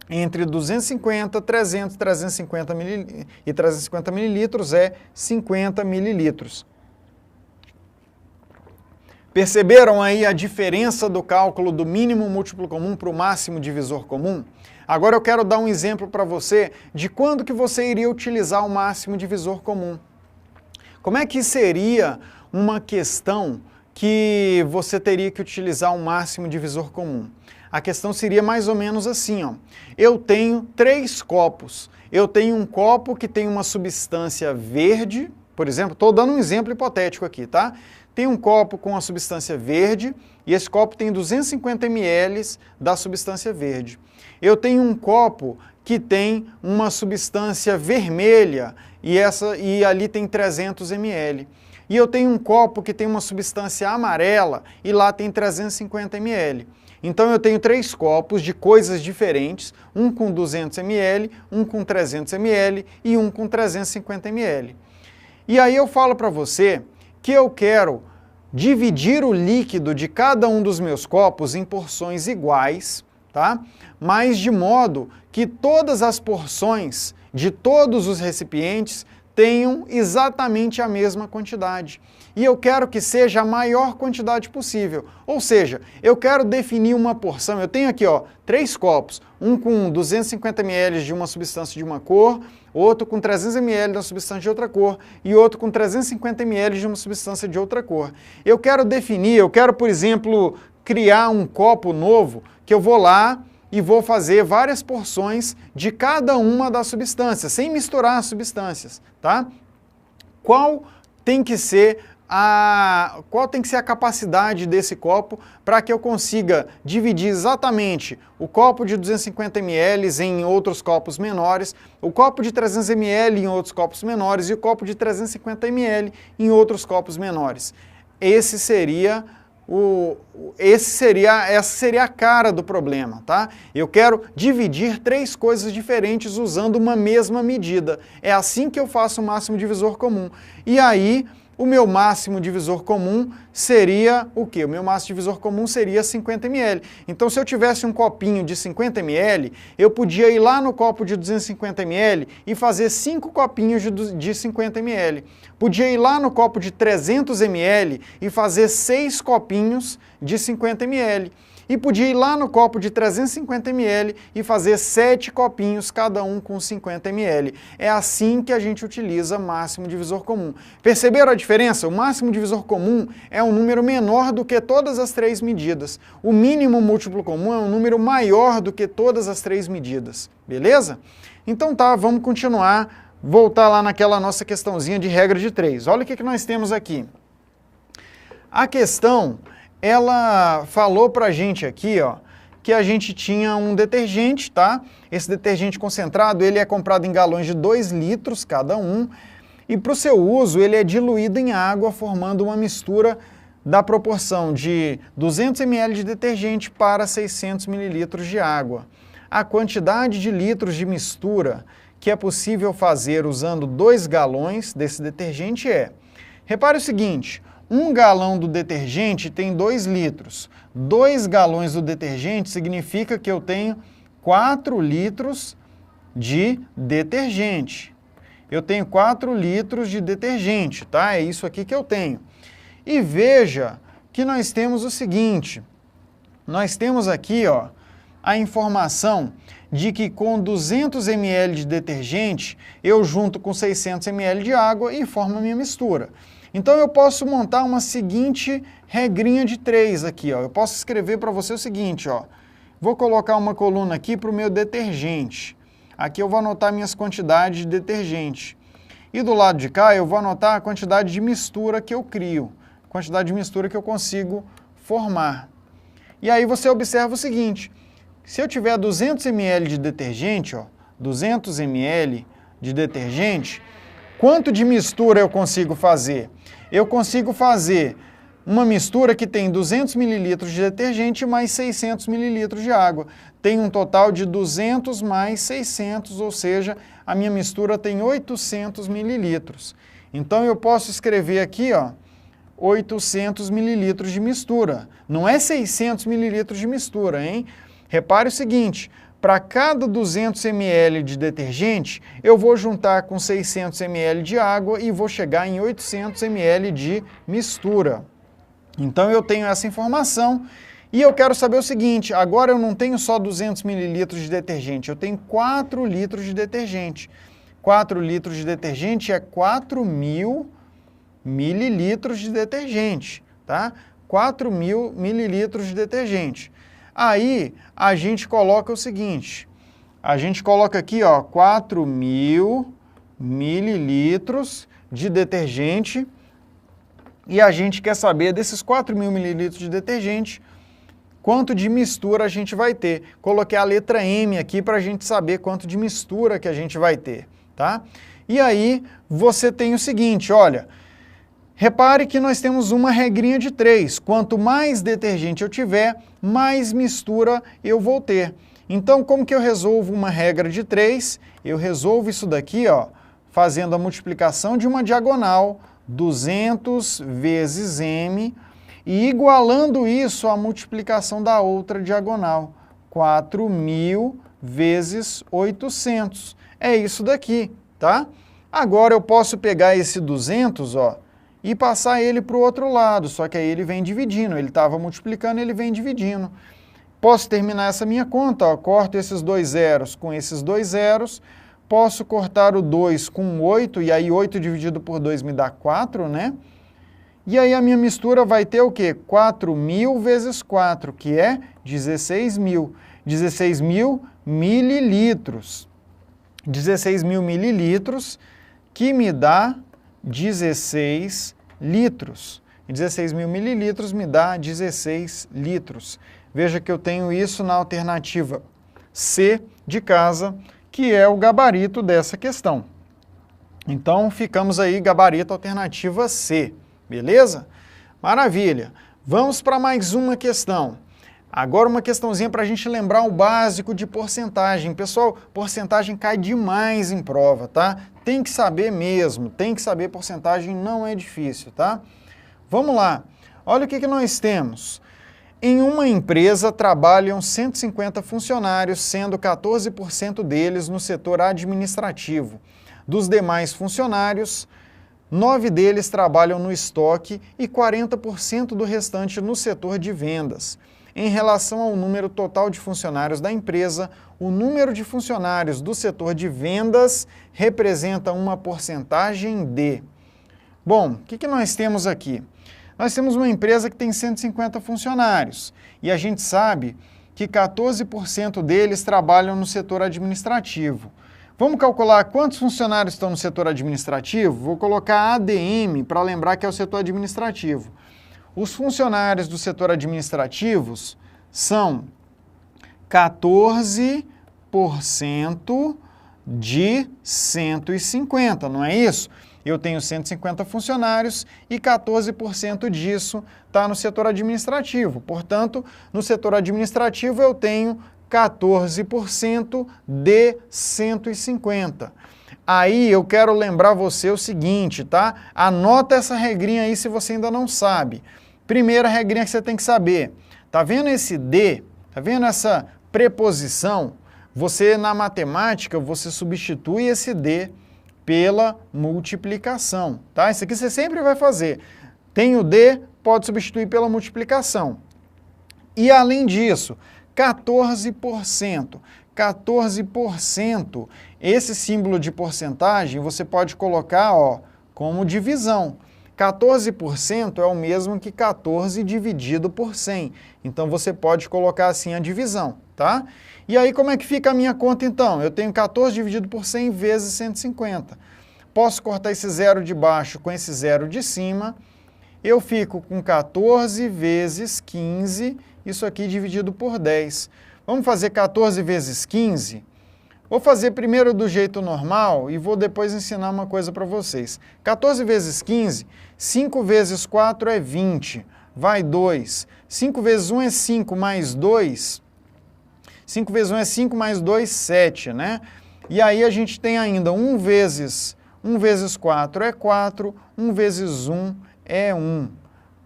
entre 250, 300, 350 e 350 mililitros é 50 mililitros. Perceberam aí a diferença do cálculo do mínimo múltiplo comum para o máximo divisor comum? Agora eu quero dar um exemplo para você de quando que você iria utilizar o máximo divisor comum. Como é que seria uma questão que você teria que utilizar o máximo divisor comum? A questão seria mais ou menos assim, ó. Eu tenho 3 copos. Eu tenho um copo que tem uma substância verde, por exemplo, estou dando um exemplo hipotético aqui, tá? Tem um copo com a substância verde e esse copo tem 250 ml da substância verde. Eu tenho um copo que tem uma substância vermelha e ali tem 300 ml. E eu tenho um copo que tem uma substância amarela e lá tem 350 ml. Então eu tenho 3 copos de coisas diferentes, um com 200 ml, um com 300 ml e um com 350 ml. E aí eu falo para você que eu quero dividir o líquido de cada um dos meus copos em porções iguais, tá? Mas de modo que todas as porções de todos os recipientes tenham exatamente a mesma quantidade. E eu quero que seja a maior quantidade possível. Ou seja, eu quero definir uma porção. Eu tenho aqui, ó, 3 copos, um com 250 ml de uma substância de uma cor, outro com 300 ml de uma substância de outra cor e outro com 350 ml de uma substância de outra cor. Eu quero definir, eu quero, por exemplo, criar um copo novo que eu vou lá e vou fazer várias porções de cada uma das substâncias, sem misturar as substâncias, tá? Qual tem que ser a capacidade desse copo para que eu consiga dividir exatamente o copo de 250 ml em outros copos menores, o copo de 300 ml em outros copos menores e o copo de 350 ml em outros copos menores. Essa seria a cara do problema, tá? Eu quero dividir 3 coisas diferentes usando uma mesma medida. É assim que eu faço o máximo divisor comum. E aí, o meu máximo divisor comum seria o quê? O meu máximo divisor comum seria 50 ml. Então, se eu tivesse um copinho de 50 ml, eu podia ir lá no copo de 250 ml e fazer 5 copinhos de 50 ml. Podia ir lá no copo de 300 ml e fazer 6 copinhos de 50 ml. E podia ir lá no copo de 350 ml e fazer 7 copinhos, cada um com 50 ml. É assim que a gente utiliza máximo divisor comum. Perceberam a diferença? O máximo divisor comum é um número menor do que todas as 3 medidas. O mínimo múltiplo comum é um número maior do que todas as 3 medidas. Beleza? Então tá, vamos continuar, voltar lá naquela nossa questãozinha de regra de 3. Olha o que nós temos aqui. A questão, ela falou pra gente aqui, ó, que a gente tinha um detergente, tá? Esse detergente concentrado, ele é comprado em galões de 2 litros cada um, e para o seu uso ele é diluído em água, formando uma mistura da proporção de 200 ml de detergente para 600 ml de água. A quantidade de litros de mistura que é possível fazer usando 2 galões desse detergente é... Repare o seguinte, 1 galão do detergente tem 2 litros. 2 galões do detergente significa que eu tenho 4 litros de detergente. Eu tenho 4 litros de detergente, tá? É isso aqui que eu tenho. E veja que nós temos o seguinte, nós temos aqui, ó, a informação de que com 200 ml de detergente, eu junto com 600 ml de água e formo a minha mistura. Então eu posso montar uma seguinte regrinha de 3 aqui, ó. Eu posso escrever para você o seguinte, ó. Vou colocar uma coluna aqui para o meu detergente. Aqui eu vou anotar minhas quantidades de detergente. E do lado de cá eu vou anotar a quantidade de mistura que eu crio, quantidade de mistura que eu consigo formar. E aí você observa o seguinte, se eu tiver 200 ml de detergente, ó, 200 ml de detergente, quanto de mistura eu consigo fazer? Eu consigo fazer uma mistura que tem 200 ml de detergente mais 600 ml de água. Tem um total de 200 mais 600, ou seja, a minha mistura tem 800 ml. Então eu posso escrever aqui, ó, 800 ml de mistura. Não é 600 ml de mistura, hein? Repare o seguinte, para cada 200 ml de detergente, eu vou juntar com 600 ml de água e vou chegar em 800 ml de mistura. Então eu tenho essa informação e eu quero saber o seguinte, agora eu não tenho só 200 ml de detergente, eu tenho 4 litros de detergente. 4 litros de detergente é 4.000 mililitros de detergente, tá? 4.000 mililitros de detergente. Aí, a gente coloca o seguinte, a gente coloca aqui, ó, 4.000 mililitros de detergente e a gente quer saber desses 4.000 mililitros de detergente, quanto de mistura a gente vai ter. Coloquei a letra M aqui para a gente saber quanto de mistura que a gente vai ter, tá? E aí, você tem o seguinte, olha... Repare que nós temos uma regrinha de 3. Quanto mais detergente eu tiver, mais mistura eu vou ter. Então, como que eu resolvo uma regra de 3? Eu resolvo isso daqui, ó, fazendo a multiplicação de uma diagonal, 200 vezes m, e igualando isso à multiplicação da outra diagonal, 4.000 vezes 800. é isso daqui, tá? Agora eu posso pegar esse 200, ó, e passar ele para o outro lado, só que aí ele vem dividindo, ele estava multiplicando, ele vem dividindo. Posso terminar essa minha conta, ó, corto esses dois zeros com esses dois zeros, posso cortar o 2 com 8, e aí 8 dividido por 2 me dá 4, né? E aí a minha mistura vai ter o quê? 4.000 vezes 4, que é 16.000. 16.000 mililitros. 16.000 mililitros, que me dá 16 litros. 16.000 mililitros me dá 16 litros. Veja que eu tenho isso na alternativa C de casa, que é o gabarito dessa questão. Então, ficamos aí, gabarito alternativa C, beleza? Maravilha! Vamos para mais uma questão. Agora uma questãozinha para a gente lembrar o básico de porcentagem. Pessoal, porcentagem cai demais em prova, tá? Tem que saber mesmo, tem que saber porcentagem, não é difícil, tá? Vamos lá, olha o que nós temos. Em uma empresa trabalham 150 funcionários, sendo 14% deles no setor administrativo. Dos demais funcionários, 9 deles trabalham no estoque e 40% do restante no setor de vendas. Em relação ao número total de funcionários da empresa, o número de funcionários do setor de vendas representa uma porcentagem de... Bom, o que nós temos aqui? Nós temos uma empresa que tem 150 funcionários e a gente sabe que 14% deles trabalham no setor administrativo. Vamos calcular quantos funcionários estão no setor administrativo? Vou colocar ADM para lembrar que é o setor administrativo. Os funcionários do setor administrativos são 14% de 150, não é isso? Eu tenho 150 funcionários e 14% disso está no setor administrativo. Portanto, no setor administrativo eu tenho 14% de 150. Aí eu quero lembrar você o seguinte, tá? Anota essa regrinha aí se você ainda não sabe. Primeira regrinha que você tem que saber. Tá vendo esse D? Tá vendo essa preposição? Você, na matemática, você substitui esse D pela multiplicação, tá? Isso aqui você sempre vai fazer. Tem o D, pode substituir pela multiplicação. E além disso, 14%. 14%, esse símbolo de porcentagem você pode colocar, ó, como divisão. 14% é o mesmo que 14 dividido por 100. Então você pode colocar assim a divisão, tá? E aí como é que fica a minha conta então? Eu tenho 14 dividido por 100 vezes 150. Posso cortar esse zero de baixo com esse zero de cima. Eu fico com 14 vezes 15, isso aqui dividido por 10. Vamos fazer 14 vezes 15? Vou fazer primeiro do jeito normal e vou depois ensinar uma coisa para vocês. 14 vezes 15, 5 vezes 4 é 20, vai 2. 5 vezes 1 é 5, mais 2. 5 vezes 1 é 5, mais 2, 7, né? E aí a gente tem ainda 1 vezes 4 é 4, 1 vezes 1 é 1.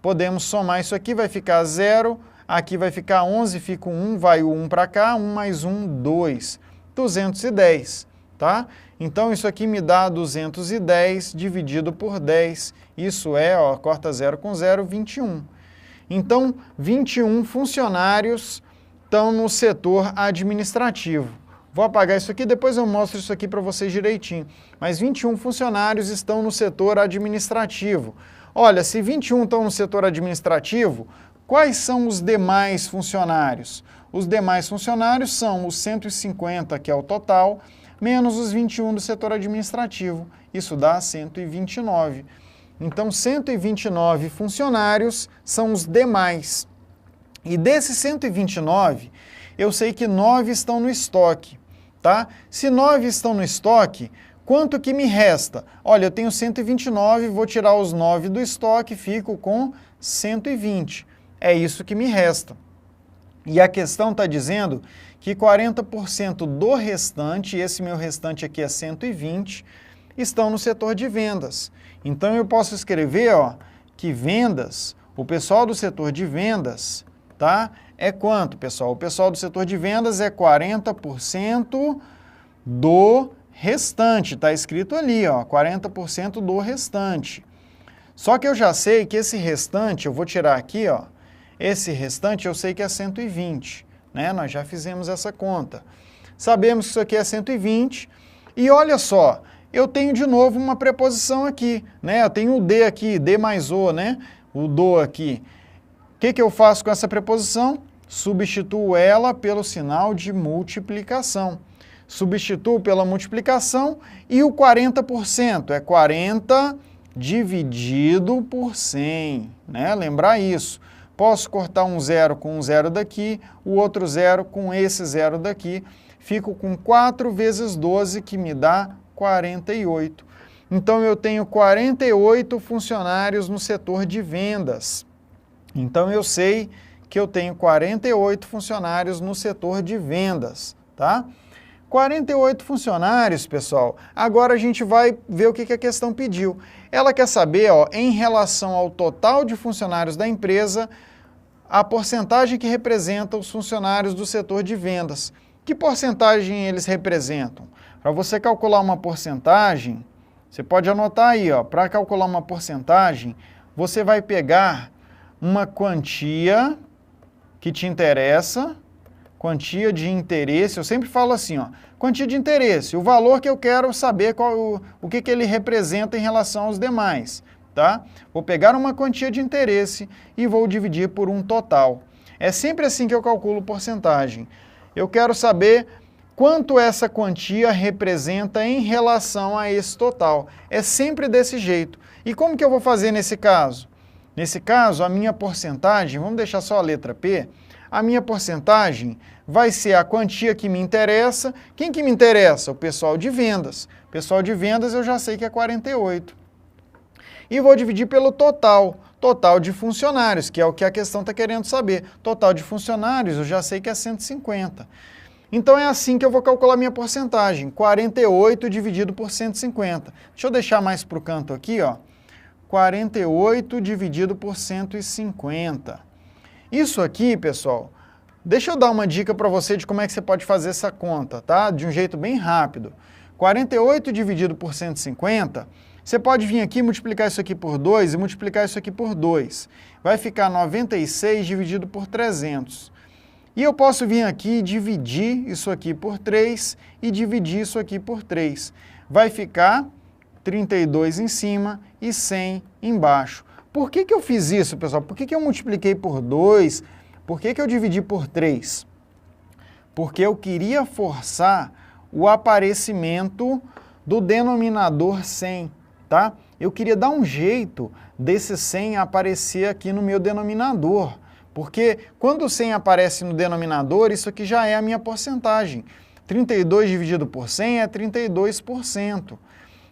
Podemos somar isso aqui, vai ficar 0, aqui vai ficar 11, fica 1, vai o 1 para cá, 1 mais 1, 2. 210, tá? Então isso aqui me dá 210 dividido por 10, isso é, ó, corta 0 com 0, 21. Então, 21 funcionários estão no setor administrativo. Vou apagar isso aqui, depois eu mostro isso aqui para vocês direitinho. Mas 21 funcionários estão no setor administrativo. Olha, se 21 estão no setor administrativo, quais são os demais funcionários? Os demais funcionários são os 150, que é o total, menos os 21 do setor administrativo. Isso dá 129. Então, 129 funcionários são os demais. E desses 129, eu sei que 9 estão no estoque, tá? Se 9 estão no estoque, quanto que me resta? Olha, eu tenho 129, vou tirar os 9 do estoque, fico com 120. É isso que me resta. E a questão está dizendo que 40% do restante, esse meu restante aqui é 120, estão no setor de vendas. Então eu posso escrever, ó, que vendas, o pessoal do setor de vendas, tá? É quanto, pessoal? O pessoal do setor de vendas é 40% do restante, está escrito ali, ó, 40% do restante. Só que eu já sei que esse restante, eu vou tirar aqui, ó, esse restante eu sei que é 120, né? Nós já fizemos essa conta. Sabemos que isso aqui é 120 e olha só, eu tenho de novo uma preposição aqui, né? Eu tenho o D aqui, D mais O, né? O do aqui. O que eu faço com essa preposição? Substituo ela pelo sinal de multiplicação. Substituo pela multiplicação e o 40% é 40 dividido por 100, né? Lembrar isso. Posso cortar um zero com um zero daqui, o outro zero com esse zero daqui. Fico com 4 vezes 12, que me dá 48. Então, eu tenho 48 funcionários no setor de vendas. Então, eu sei que eu tenho 48 funcionários no setor de vendas, tá? 48 funcionários, pessoal. Agora a gente vai ver o que a questão pediu. Ela quer saber, ó, em relação ao total de funcionários da empresa, a porcentagem que representa os funcionários do setor de vendas. Que porcentagem eles representam? Para você calcular uma porcentagem, você pode anotar aí, ó, para calcular uma porcentagem, você vai pegar uma quantia que te interessa, quantia de interesse, eu sempre falo assim, ó, quantia de interesse, o valor que eu quero saber o que ele representa em relação aos demais, tá? Vou pegar uma quantia de interesse e vou dividir por um total. É sempre assim que eu calculo porcentagem. Eu quero saber quanto essa quantia representa em relação a esse total. É sempre desse jeito. E como que eu vou fazer nesse caso? Nesse caso, a minha porcentagem, vamos deixar só a letra P, a minha porcentagem vai ser a quantia que me interessa. Quem que me interessa? O pessoal de vendas. O pessoal de vendas eu já sei que é 48. E vou dividir pelo total de funcionários, que é o que a questão está querendo saber. Total de funcionários eu já sei que é 150. Então é assim que eu vou calcular minha porcentagem, 48 dividido por 150. Deixa eu deixar mais para o canto aqui, ó. 48 dividido por 150. Isso aqui, pessoal, deixa eu dar uma dica para você de como é que você pode fazer essa conta, tá? De um jeito bem rápido. 48 dividido por 150, você pode vir aqui multiplicar isso aqui por 2 e multiplicar isso aqui por 2. Vai ficar 96 dividido por 300. E eu posso vir aqui e dividir isso aqui por 3 e dividir isso aqui por 3. Vai ficar 32 em cima e 100 embaixo. Por que eu fiz isso, pessoal? Por que eu multipliquei por 2? Por que eu dividi por 3? Porque eu queria forçar o aparecimento do denominador 100, tá? Eu queria dar um jeito desse 100 aparecer aqui no meu denominador. Porque quando o 100 aparece no denominador, isso aqui já é a minha porcentagem. 32 dividido por 100 é 32%.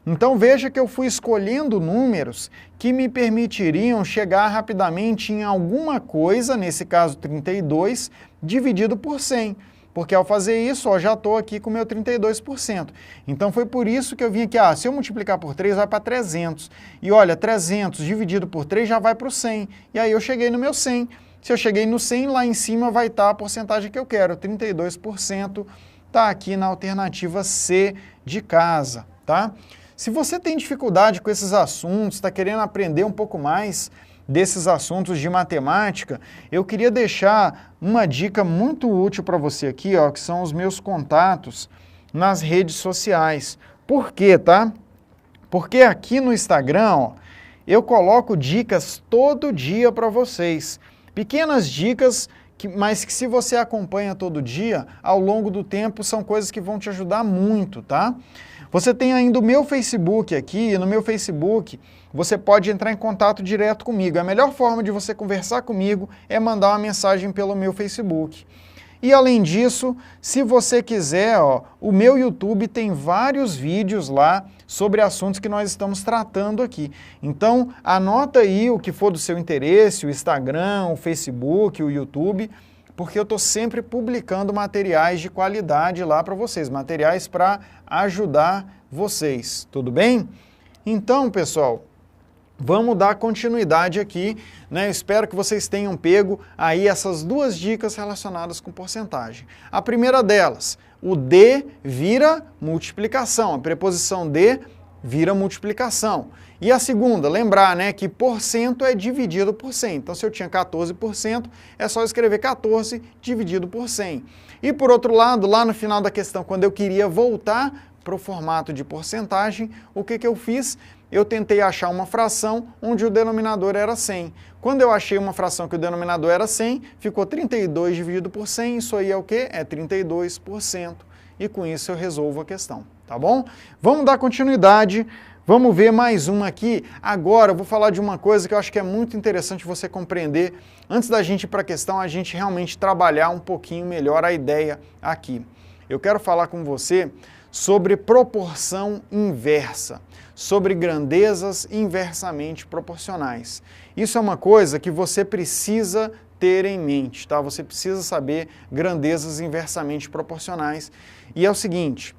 Então veja que eu fui escolhendo números que me permitiriam chegar rapidamente em alguma coisa, nesse caso 32, dividido por 100. Porque ao fazer isso, ó, já estou aqui com o meu 32%. Então foi por isso que eu vim aqui, se eu multiplicar por 3 vai para 300. E olha, 300 dividido por 3 já vai para o 100. E aí eu cheguei no meu 100. Se eu cheguei no 100, lá em cima vai estar a porcentagem que eu quero, 32%, está aqui na alternativa C de casa, tá? Se você tem dificuldade com esses assuntos, está querendo aprender um pouco mais desses assuntos de matemática, eu queria deixar uma dica muito útil para você aqui, ó, que são os meus contatos nas redes sociais. Por quê, tá? Porque aqui no Instagram, ó, eu coloco dicas todo dia para vocês. Pequenas dicas, mas que se você acompanha todo dia, ao longo do tempo, são coisas que vão te ajudar muito, tá? Você tem ainda o meu Facebook aqui, e no meu Facebook você pode entrar em contato direto comigo. A melhor forma de você conversar comigo é mandar uma mensagem pelo meu Facebook. E além disso, se você quiser, ó, o meu YouTube tem vários vídeos lá sobre assuntos que nós estamos tratando aqui. Então, anota aí o que for do seu interesse, o Instagram, o Facebook, o YouTube, porque eu estou sempre publicando materiais de qualidade lá para vocês, materiais para ajudar vocês, tudo bem? Então, pessoal, vamos dar continuidade aqui, né? Eu espero que vocês tenham pego aí essas duas dicas relacionadas com porcentagem. A primeira delas, o de vira multiplicação, a preposição de vira multiplicação. E a segunda, lembrar, né, que porcento é dividido por 100. Então, se eu tinha 14%, é só escrever 14 dividido por 100. E por outro lado, lá no final da questão, quando eu queria voltar para o formato de porcentagem, o que eu fiz? Eu tentei achar uma fração onde o denominador era 100. Quando eu achei uma fração que o denominador era 100, ficou 32 dividido por 100, isso aí é o quê? É 32%. E com isso eu resolvo a questão, tá bom? Vamos dar continuidade, vamos ver mais uma aqui. Agora eu vou falar de uma coisa que eu acho que é muito interessante você compreender. Antes da gente ir para a questão, a gente realmente trabalhar um pouquinho melhor a ideia aqui. Eu quero falar com você sobre proporção inversa, sobre grandezas inversamente proporcionais. Isso é uma coisa que você precisa ter em mente, tá? Você precisa saber grandezas inversamente proporcionais. E é o seguinte,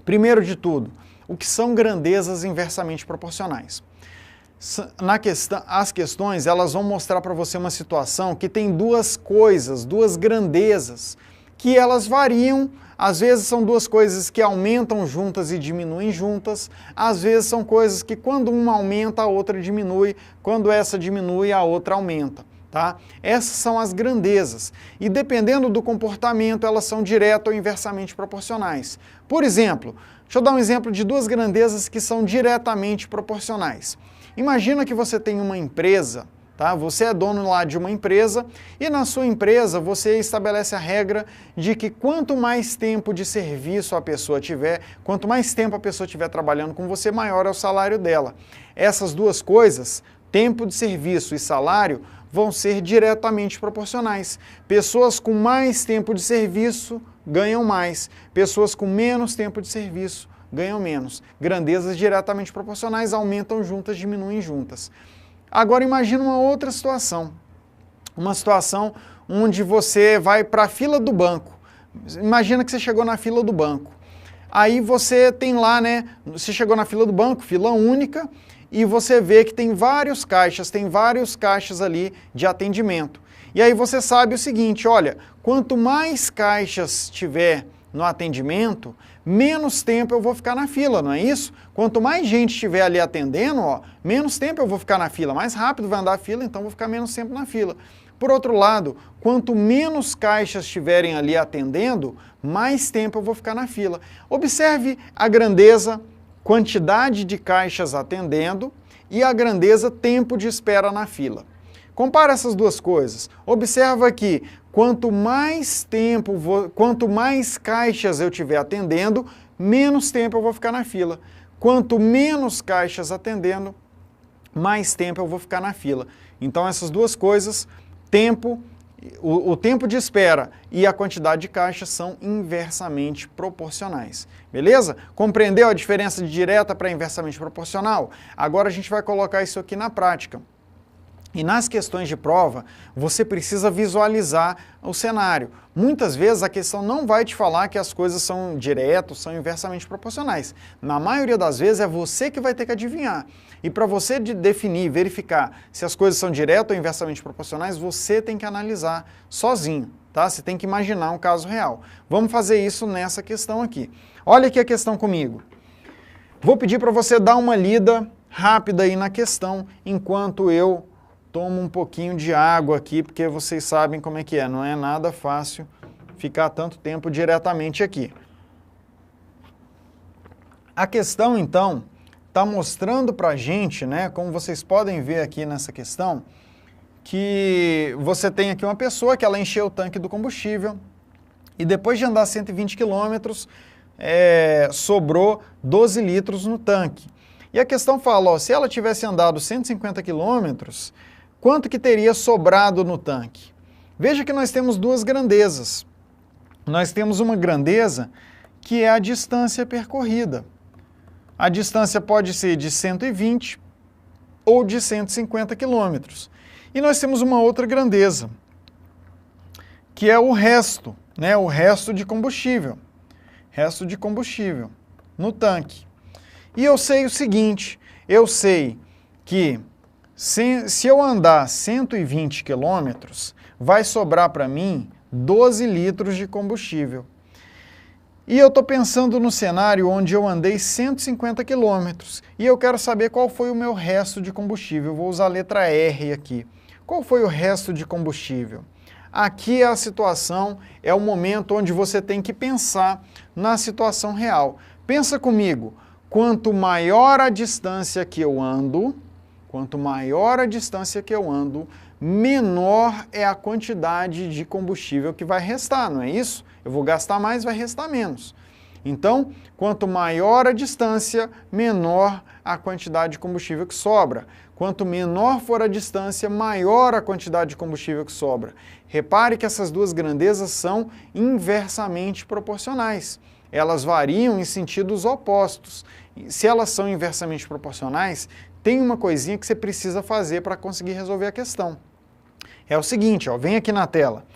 primeiro de tudo, o que são grandezas inversamente proporcionais? As questões, elas vão mostrar para você uma situação que tem duas coisas, duas grandezas, que elas variam. Às vezes são duas coisas que aumentam juntas e diminuem juntas, às vezes são coisas que quando uma aumenta, a outra diminui, quando essa diminui, a outra aumenta, tá? Essas são as grandezas, e dependendo do comportamento, elas são direto ou inversamente proporcionais. Por exemplo, deixa eu dar um exemplo de duas grandezas que são diretamente proporcionais. Imagina que você tem uma empresa, tá? Você é dono lá de uma empresa e na sua empresa você estabelece a regra de que quanto mais tempo de serviço a pessoa tiver, quanto mais tempo a pessoa estiver trabalhando com você, maior é o salário dela. Essas duas coisas, tempo de serviço e salário, vão ser diretamente proporcionais. Pessoas com mais tempo de serviço ganham mais, pessoas com menos tempo de serviço ganham menos. Grandezas diretamente proporcionais aumentam juntas, diminuem juntas. Agora imagina uma outra situação, uma situação onde você vai para a fila do banco. Imagina que você chegou na fila do banco. Aí você tem lá, né, você chegou na fila do banco, fila única, e você vê que tem vários caixas ali de atendimento. E aí você sabe o seguinte, olha, quanto mais caixas tiver no atendimento, menos tempo eu vou ficar na fila, não é isso? Quanto mais gente estiver ali atendendo, ó, menos tempo eu vou ficar na fila, mais rápido vai andar a fila, então eu vou ficar menos tempo na fila. Por outro lado, quanto menos caixas estiverem ali atendendo, mais tempo eu vou ficar na fila. Observe a grandeza, quantidade de caixas atendendo e a grandeza, tempo de espera na fila. Compara essas duas coisas. Observa que quanto mais caixas eu tiver atendendo, menos tempo eu vou ficar na fila. Quanto menos caixas atendendo, mais tempo eu vou ficar na fila. Então essas duas coisas, o tempo de espera e a quantidade de caixas são inversamente proporcionais. Beleza? Compreendeu a diferença de direta para inversamente proporcional? Agora a gente vai colocar isso aqui na prática. E nas questões de prova, você precisa visualizar o cenário. Muitas vezes a questão não vai te falar que as coisas são diretas, são inversamente proporcionais. Na maioria das vezes é você que vai ter que adivinhar. E para você definir, verificar se as coisas são diretas ou inversamente proporcionais, você tem que analisar sozinho, tá? Você tem que imaginar um caso real. Vamos fazer isso nessa questão aqui. Olha aqui a questão comigo. Vou pedir para você dar uma lida rápida aí na questão, enquanto eu tomo um pouquinho de água aqui, porque vocês sabem como é que é, não é nada fácil ficar tanto tempo diretamente aqui. A questão, então, está mostrando para a gente, né, como vocês podem ver aqui nessa questão, que você tem aqui uma pessoa que ela encheu o tanque do combustível e depois de andar 120 quilômetros, sobrou 12 litros no tanque. E a questão fala, ó, se ela tivesse andado 150 quilômetros, quanto que teria sobrado no tanque? Veja que nós temos duas grandezas. Nós temos uma grandeza que é a distância percorrida. A distância pode ser de 120 ou de 150 quilômetros. E nós temos uma outra grandeza, que é o resto, né? O resto de combustível. Resto de combustível no tanque. E eu sei o seguinte, eu sei que se eu andar 120 quilômetros, vai sobrar para mim 12 litros de combustível. E eu estou pensando no cenário onde eu andei 150 quilômetros e eu quero saber qual foi o meu resto de combustível. Eu vou usar a letra R aqui. Qual foi o resto de combustível? Aqui é a situação, é o momento onde você tem que pensar na situação real. Pensa comigo, quanto maior a distância que eu ando, menor é a quantidade de combustível que vai restar, não é isso? Eu vou gastar mais, vai restar menos. Então, quanto maior a distância, menor a quantidade de combustível que sobra. Quanto menor for a distância, maior a quantidade de combustível que sobra. Repare que essas duas grandezas são inversamente proporcionais. Elas variam em sentidos opostos. Se elas são inversamente proporcionais, tem uma coisinha que você precisa fazer para conseguir resolver a questão. É o seguinte, ó, vem aqui na tela.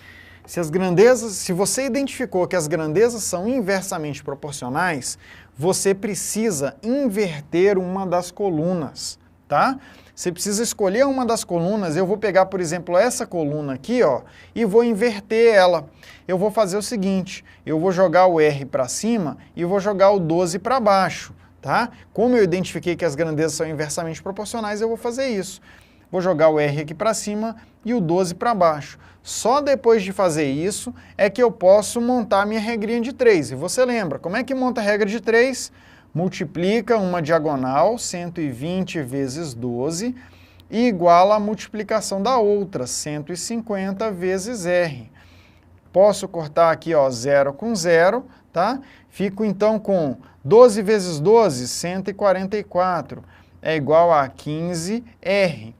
Se você identificou que as grandezas são inversamente proporcionais, você precisa inverter uma das colunas, tá? Você precisa escolher uma das colunas. Eu vou pegar, por exemplo, essa coluna aqui, ó, e vou inverter ela. Eu vou fazer o seguinte, eu vou jogar o R para cima e vou jogar o 12 para baixo, tá? Como eu identifiquei que as grandezas são inversamente proporcionais, eu vou fazer isso. Vou jogar o R aqui para cima e o 12 para baixo. Só depois de fazer isso é que eu posso montar a minha regrinha de 3. E você lembra, como é que monta a regra de 3? Multiplica uma diagonal, 120 vezes 12, e iguala a multiplicação da outra, 150 vezes R. Posso cortar aqui, ó, 0 com 0, tá? Fico então com 12 vezes 12, 144, é igual a 15R.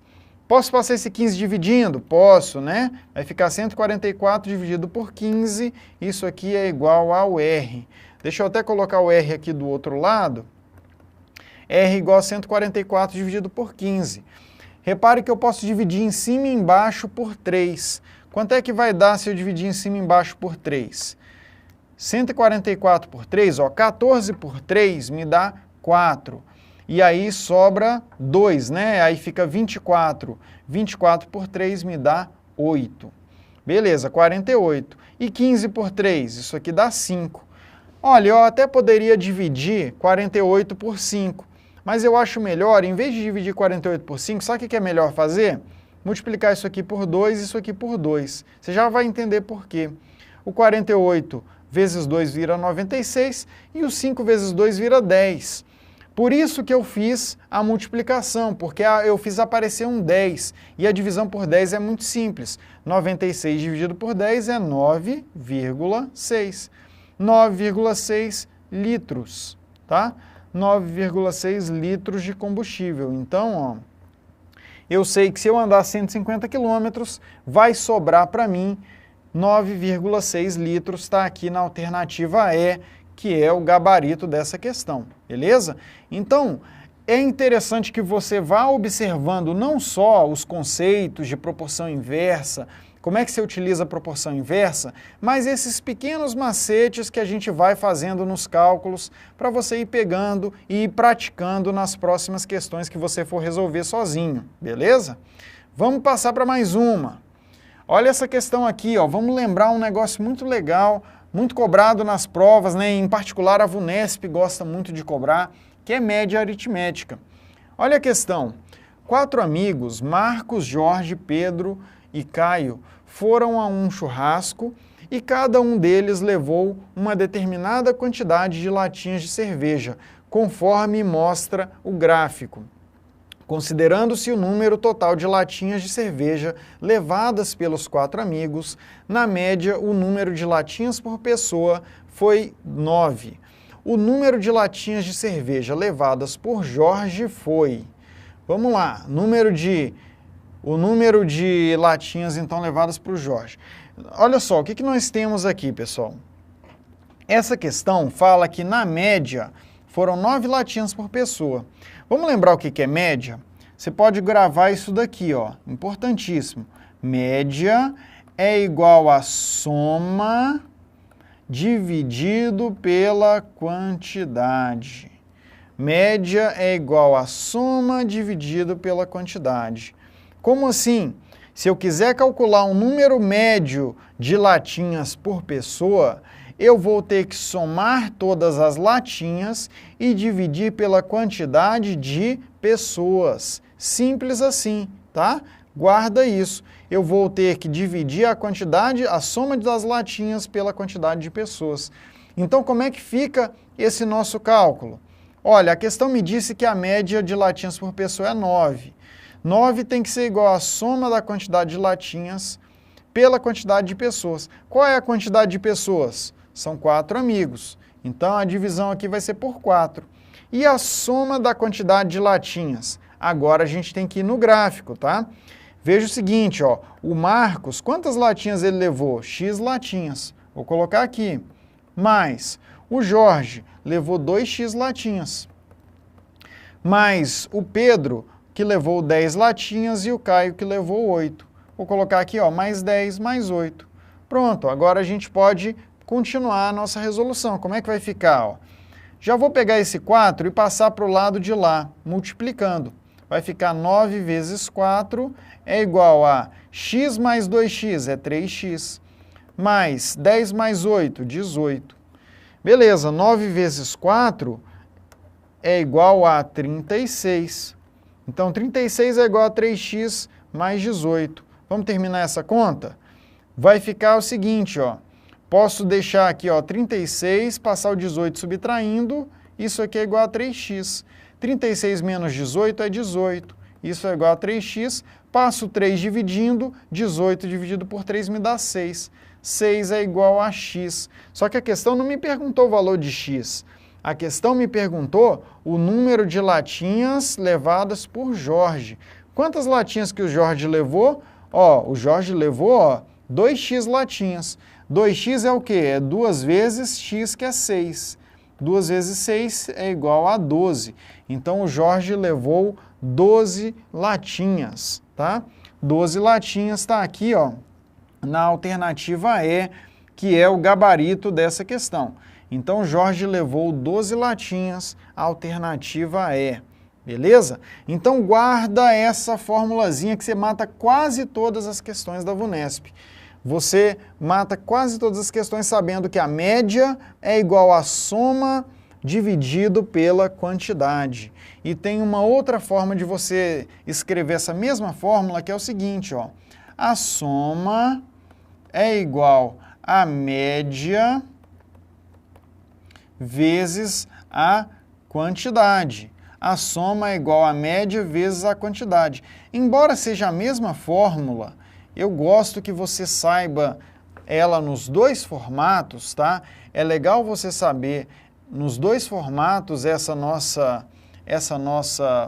Posso passar esse 15 dividindo? Posso, né? Vai ficar 144 dividido por 15, isso aqui é igual ao R. Deixa eu até colocar o R aqui do outro lado. R igual a 144 dividido por 15. Repare que eu posso dividir em cima e embaixo por 3. Quanto é que vai dar se eu dividir em cima e embaixo por 3? 144 por 3, ó, 14 por 3 me dá 4. E aí sobra 2, né? Aí fica 24. 24 por 3 me dá 8. Beleza, 48. E 15 por 3? Isso aqui dá 5. Olha, eu até poderia dividir 48 por 5, mas eu acho melhor, em vez de dividir 48 por 5, sabe o que é melhor fazer? Multiplicar isso aqui por 2 e isso aqui por 2. Você já vai entender por quê. O 48 vezes 2 vira 96 e o 5 vezes 2 vira 10. Por isso que eu fiz a multiplicação, porque eu fiz aparecer um 10, e a divisão por 10 é muito simples. 96 dividido por 10 é 9,6. 9,6 litros, tá? 9,6 litros de combustível. Então, ó, eu sei que se eu andar 150 quilômetros, vai sobrar para mim 9,6 litros, está aqui na alternativa E, que é o gabarito dessa questão, beleza? Então, é interessante que você vá observando não só os conceitos de proporção inversa, como é que você utiliza a proporção inversa, mas esses pequenos macetes que a gente vai fazendo nos cálculos para você ir pegando e ir praticando nas próximas questões que você for resolver sozinho, beleza? Vamos passar para mais uma. Olha essa questão aqui, ó, vamos lembrar um negócio muito legal, muito cobrado nas provas, né? Em particular a VUNESP gosta muito de cobrar, que é média aritmética. Olha a questão, 4 amigos, Marcos, Jorge, Pedro e Caio, foram a um churrasco e cada um deles levou uma determinada quantidade de latinhas de cerveja, conforme mostra o gráfico. Considerando-se o número total de latinhas de cerveja levadas pelos 4 amigos, na média o número de latinhas por pessoa foi 9. O número de latinhas de cerveja levadas por Jorge foi... Vamos lá, o número de latinhas então levadas por Jorge. Olha só, o que nós temos aqui, pessoal? Essa questão fala que na média foram 9 latinhas por pessoa. Vamos lembrar o que é média? Você pode gravar isso daqui, ó, importantíssimo. Média é igual a soma dividido pela quantidade. Média é igual a soma dividido pela quantidade. Como assim? Se eu quiser calcular um número médio de latinhas por pessoa, eu vou ter que somar todas as latinhas e dividir pela quantidade de pessoas. Simples assim, tá? Guarda isso. Eu vou ter que dividir a soma das latinhas pela quantidade de pessoas. Então, como é que fica esse nosso cálculo? Olha, a questão me disse que a média de latinhas por pessoa é 9. 9 tem que ser igual à soma da quantidade de latinhas pela quantidade de pessoas. Qual é a quantidade de pessoas? São 4 amigos. Então, a divisão aqui vai ser por 4. E a soma da quantidade de latinhas? Agora a gente tem que ir no gráfico, tá? Veja o seguinte, ó, o Marcos, quantas latinhas ele levou? X latinhas. Vou colocar aqui. Mais o Jorge levou 2x latinhas. Mais o Pedro, que levou 10 latinhas, e o Caio, que levou 8. Vou colocar aqui, ó, mais 10, mais 8. Pronto, agora a gente pode continuar a nossa resolução. Como é que vai ficar? Ó? Já vou pegar esse 4 e passar para o lado de lá, multiplicando. Vai ficar 9 vezes 4 é igual a x mais 2x, é 3x, mais 10 mais 8, 18. Beleza, 9 vezes 4 é igual a 36. Então, 36 é igual a 3x mais 18. Vamos terminar essa conta? Vai ficar o seguinte, ó. Posso deixar aqui, ó, 36, passar o 18 subtraindo, isso aqui é igual a 3x. 36 menos 18 é 18. Isso é igual a 3x. Passo 3 dividindo, 18 dividido por 3 me dá 6. 6 é igual a x. Só que a questão não me perguntou o valor de x. A questão me perguntou o número de latinhas levadas por Jorge. Quantas latinhas que o Jorge levou? Ó, o Jorge levou, ó, 2x latinhas. 2x é o quê? É 2 vezes x, que é 6. 2 vezes 6 é igual a 12. Então, o Jorge levou 12 latinhas, tá? 12 latinhas está aqui, ó, na alternativa E, que é o gabarito dessa questão. Então, o Jorge levou 12 latinhas, alternativa E. Beleza? Então, guarda essa formulazinha que você mata quase todas as questões da VUNESP. Você mata quase todas as questões sabendo que a média é igual à soma dividido pela quantidade. E tem uma outra forma de você escrever essa mesma fórmula, que é o seguinte, ó. A soma é igual à média vezes a quantidade. A soma é igual à média vezes a quantidade. Embora seja a mesma fórmula, eu gosto que você saiba ela nos dois formatos, tá? É legal você saber nos dois formatos essa nossa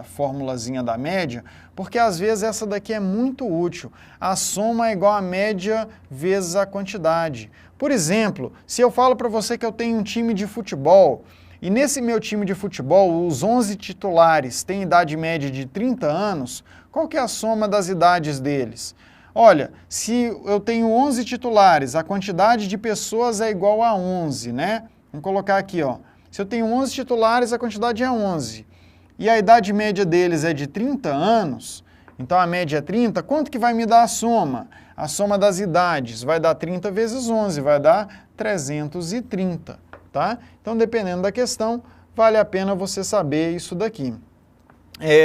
formulazinha da média, porque às vezes essa daqui é muito útil. A soma é igual à média vezes a quantidade. Por exemplo, se eu falo para você que eu tenho um time de futebol, e nesse meu time de futebol, os 11 titulares têm idade média de 30 anos, qual que é a soma das idades deles? Olha, se eu tenho 11 titulares, a quantidade de pessoas é igual a 11, né? Vamos colocar aqui, ó. Se eu tenho 11 titulares, a quantidade é 11. E a idade média deles é de 30 anos, então a média é 30, quanto que vai me dar a soma? A soma das idades vai dar 30 vezes 11, vai dar 330, tá? Então, dependendo da questão, vale a pena você saber isso daqui.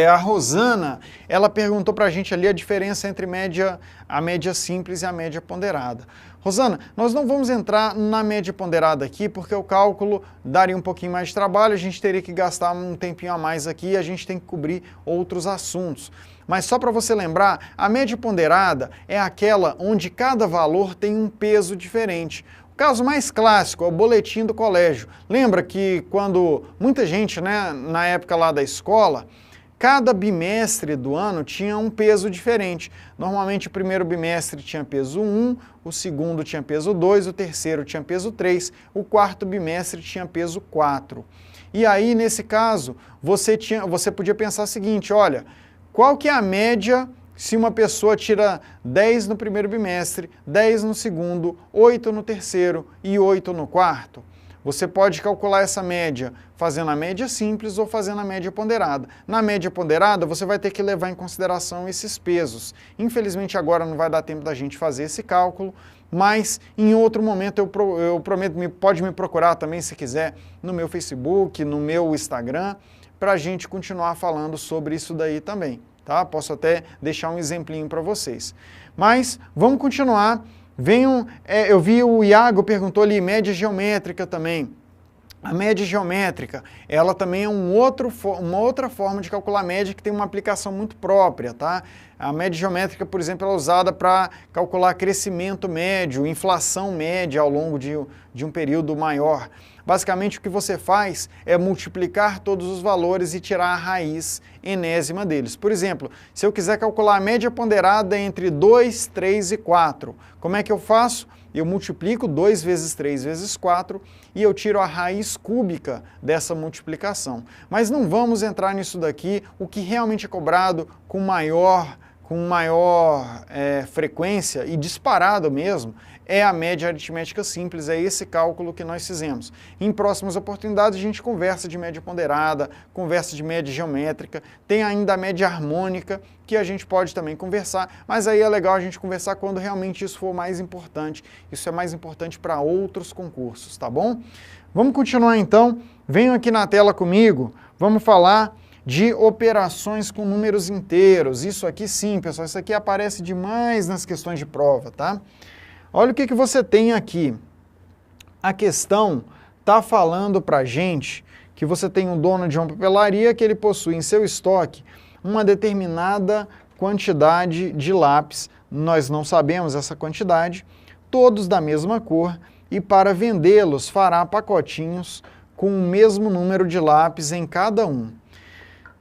A Rosana, ela perguntou para a gente ali a diferença entre a média simples e a média ponderada. Rosana, nós não vamos entrar na média ponderada aqui, porque o cálculo daria um pouquinho mais de trabalho, a gente teria que gastar um tempinho a mais aqui e a gente tem que cobrir outros assuntos. Mas só para você lembrar, a média ponderada é aquela onde cada valor tem um peso diferente. O caso mais clássico é o boletim do colégio. Lembra que quando muita gente, né, na época lá da escola, cada bimestre do ano tinha um peso diferente. Normalmente o primeiro bimestre tinha peso 1, o segundo tinha peso 2, o terceiro tinha peso 3, o quarto bimestre tinha peso 4. E aí, nesse caso, você podia pensar o seguinte, olha, qual que é a média se uma pessoa tira 10 no primeiro bimestre, 10 no segundo, 8 no terceiro e 8 no quarto? Você pode calcular essa média fazendo a média simples ou fazendo a média ponderada. Na média ponderada, você vai ter que levar em consideração esses pesos. Infelizmente, agora não vai dar tempo da gente fazer esse cálculo, mas em outro momento eu prometo, pode me procurar também se quiser no meu Facebook, no meu Instagram, para a gente continuar falando sobre isso daí também, tá? Posso até deixar um exemplinho para vocês. Mas vamos continuar. Eu vi o Iago perguntou ali, média geométrica também. A média geométrica, ela também é uma outra forma de calcular a média que tem uma aplicação muito própria, tá? A média geométrica, por exemplo, ela é usada para calcular crescimento médio, inflação média ao longo de um período maior. Basicamente, o que você faz é multiplicar todos os valores e tirar a raiz enésima deles. Por exemplo, se eu quiser calcular a média ponderada entre 2, 3 e 4, como é que eu faço? Eu multiplico 2 vezes 3 vezes 4 e eu tiro a raiz cúbica dessa multiplicação. Mas não vamos entrar nisso daqui, o que realmente é cobrado com maior frequência e disparado mesmo, é a média aritmética simples, é esse cálculo que nós fizemos. Em próximas oportunidades a gente conversa de média ponderada, conversa de média geométrica, tem ainda a média harmônica, que a gente pode também conversar, mas aí é legal a gente conversar quando realmente isso for mais importante. Isso é mais importante para outros concursos, tá bom? Vamos continuar então, venham aqui na tela comigo, vamos falar de operações com números inteiros. Isso aqui sim, pessoal, isso aqui aparece demais nas questões de prova, tá? Olha o que você tem aqui. A questão está falando para a gente que você tem um dono de uma papelaria que ele possui em seu estoque uma determinada quantidade de lápis, nós não sabemos essa quantidade, todos da mesma cor, e para vendê-los fará pacotinhos com o mesmo número de lápis em cada um.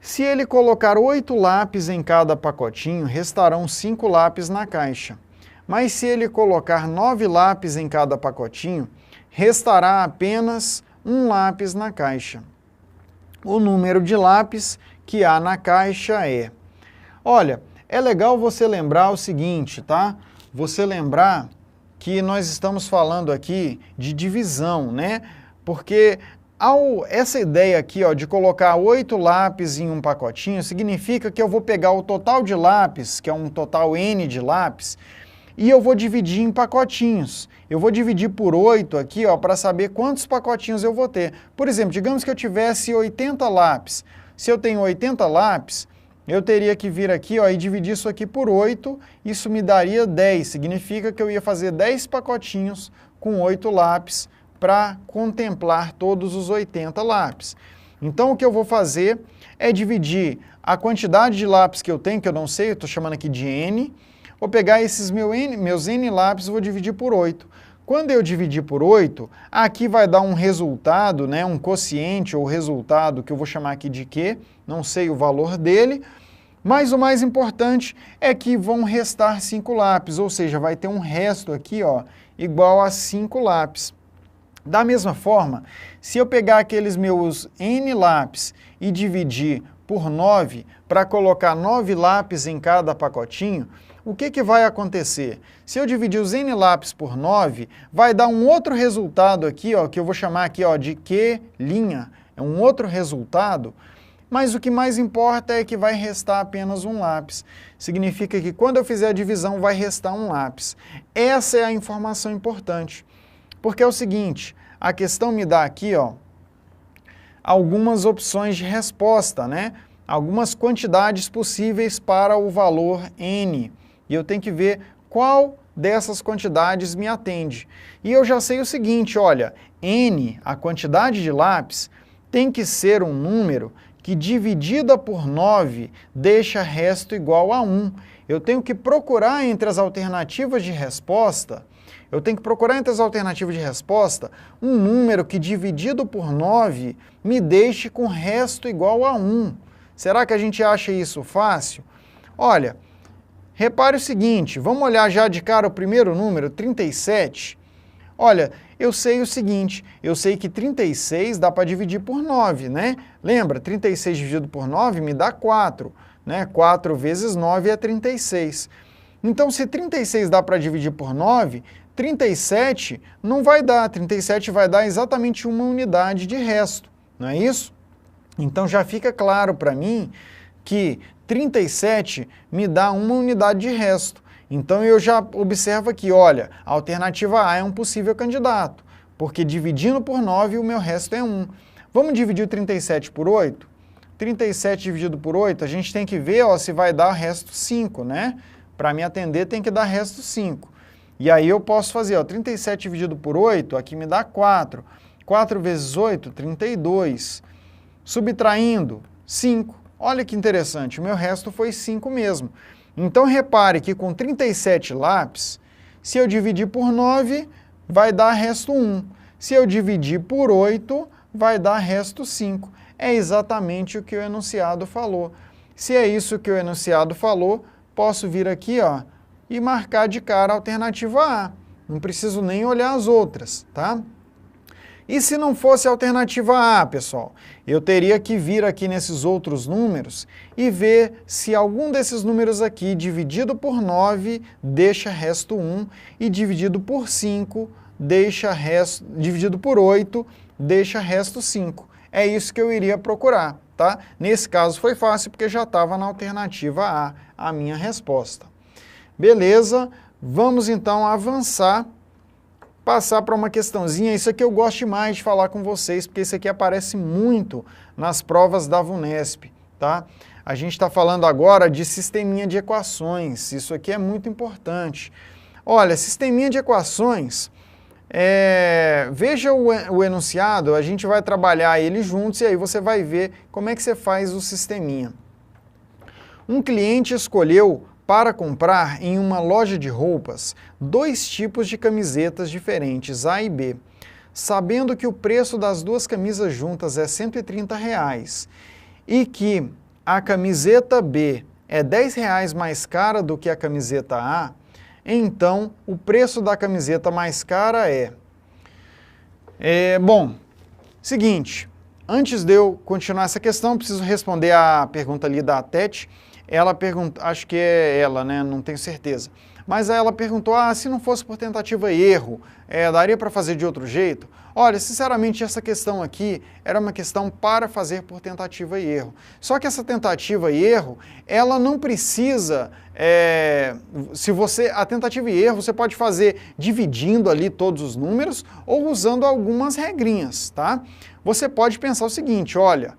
Se ele colocar 8 lápis em cada pacotinho, restarão 5 lápis na caixa. Mas se ele colocar 9 lápis em cada pacotinho, restará apenas 1 lápis na caixa. O número de lápis que há na caixa é... Olha, é legal você lembrar o seguinte, tá? Você lembrar que nós estamos falando aqui de divisão, né? Porque essa ideia aqui, ó, de colocar 8 lápis em um pacotinho, significa que eu vou pegar o total de lápis, que é um total N de lápis, e eu vou dividir em pacotinhos. Eu vou dividir por 8 aqui, ó, para saber quantos pacotinhos eu vou ter. Por exemplo, digamos que eu tivesse 80 lápis. Se eu tenho 80 lápis, eu teria que vir aqui, ó, e dividir isso aqui por 8, isso me daria 10. Significa que eu ia fazer 10 pacotinhos com 8 lápis para contemplar todos os 80 lápis. Então, o que eu vou fazer é dividir a quantidade de lápis que eu tenho, que eu não sei, eu estou chamando aqui de N, vou pegar esses meus N lápis e vou dividir por 8. Quando eu dividir por 8, aqui vai dar um resultado, né, um quociente ou resultado que eu vou chamar aqui de Q, não sei o valor dele, mas o mais importante é que vão restar 5 lápis, ou seja, vai ter um resto aqui, ó, igual a 5 lápis. Da mesma forma, se eu pegar aqueles meus N lápis e dividir por 9 para colocar 9 lápis em cada pacotinho, o que vai acontecer? Se eu dividir os N lápis por 9, vai dar um outro resultado aqui, ó, que eu vou chamar aqui, ó, de Q', é um outro resultado, mas o que mais importa é que vai restar apenas um lápis. Significa que quando eu fizer a divisão vai restar um lápis. Essa é a informação importante, porque é o seguinte, a questão me dá aqui, ó, algumas opções de resposta, né? Algumas quantidades possíveis para o valor N. E eu tenho que ver qual dessas quantidades me atende. E eu já sei o seguinte, olha, N, a quantidade de lápis, tem que ser um número que dividida por 9 deixa resto igual a 1. Eu tenho que procurar entre as alternativas de resposta, um número que dividido por 9 me deixe com resto igual a 1. Será que a gente acha isso fácil? Olha, repare o seguinte, vamos olhar já de cara o primeiro número, 37. Olha, eu sei o seguinte, eu sei que 36 dá para dividir por 9, né? Lembra, 36 dividido por 9 me dá 4, né? 4 vezes 9 é 36. Então, se 36 dá para dividir por 9, 37 não vai dar, 37 vai dar exatamente uma unidade de resto, não é isso? Então já fica claro para mim que 37 me dá uma unidade de resto. Então eu já observo aqui, olha, a alternativa A é um possível candidato, porque dividindo por 9 o meu resto é 1. Vamos dividir o 37 por 8? 37 dividido por 8, a gente tem que ver ó, se vai dar resto 5, né? Para me atender tem que dar resto 5. E aí eu posso fazer, ó, 37 dividido por 8, aqui me dá 4. 4 vezes 8, 32. Subtraindo, 5. Olha que interessante, o meu resto foi 5 mesmo. Então repare que com 37 lápis, se eu dividir por 9, vai dar resto 1. Se eu dividir por 8, vai dar resto 5. É exatamente o que o enunciado falou. Se é isso que o enunciado falou, posso vir aqui ó, e marcar de cara a alternativa A. Não preciso nem olhar as outras, tá? E se não fosse a alternativa A, pessoal? Eu teria que vir aqui nesses outros números e ver se algum desses números aqui, dividido por 9, deixa resto 1, e dividido por 5, dividido por 8, deixa resto 5. É isso que eu iria procurar, tá? Nesse caso foi fácil, porque já estava na alternativa A minha resposta. Beleza, vamos então avançar, passar para uma questãozinha. Isso aqui eu gosto demais de falar com vocês, porque isso aqui aparece muito nas provas da VUNESP, tá? A gente está falando agora de sisteminha de equações, isso aqui é muito importante. Olha, sisteminha de equações, veja o enunciado, a gente vai trabalhar ele juntos e aí você vai ver como é que você faz o sisteminha. Um cliente escolheu para comprar em uma loja de roupas 2 tipos de camisetas diferentes, A e B, sabendo que o preço das 2 camisas juntas é R$130 e que a camiseta B é R$10 mais cara do que a camiseta A, então o preço da camiseta mais cara bom, seguinte, antes de eu continuar essa questão, preciso responder a pergunta ali da Tete. Ela perguntou, acho que é ela, né? Não tenho certeza. Mas aí ela perguntou, se não fosse por tentativa e erro, daria para fazer de outro jeito? Olha, sinceramente, essa questão aqui era uma questão para fazer por tentativa e erro. Só que essa tentativa e erro, ela não precisa, a tentativa e erro você pode fazer dividindo ali todos os números ou usando algumas regrinhas, tá? Você pode pensar o seguinte, olha,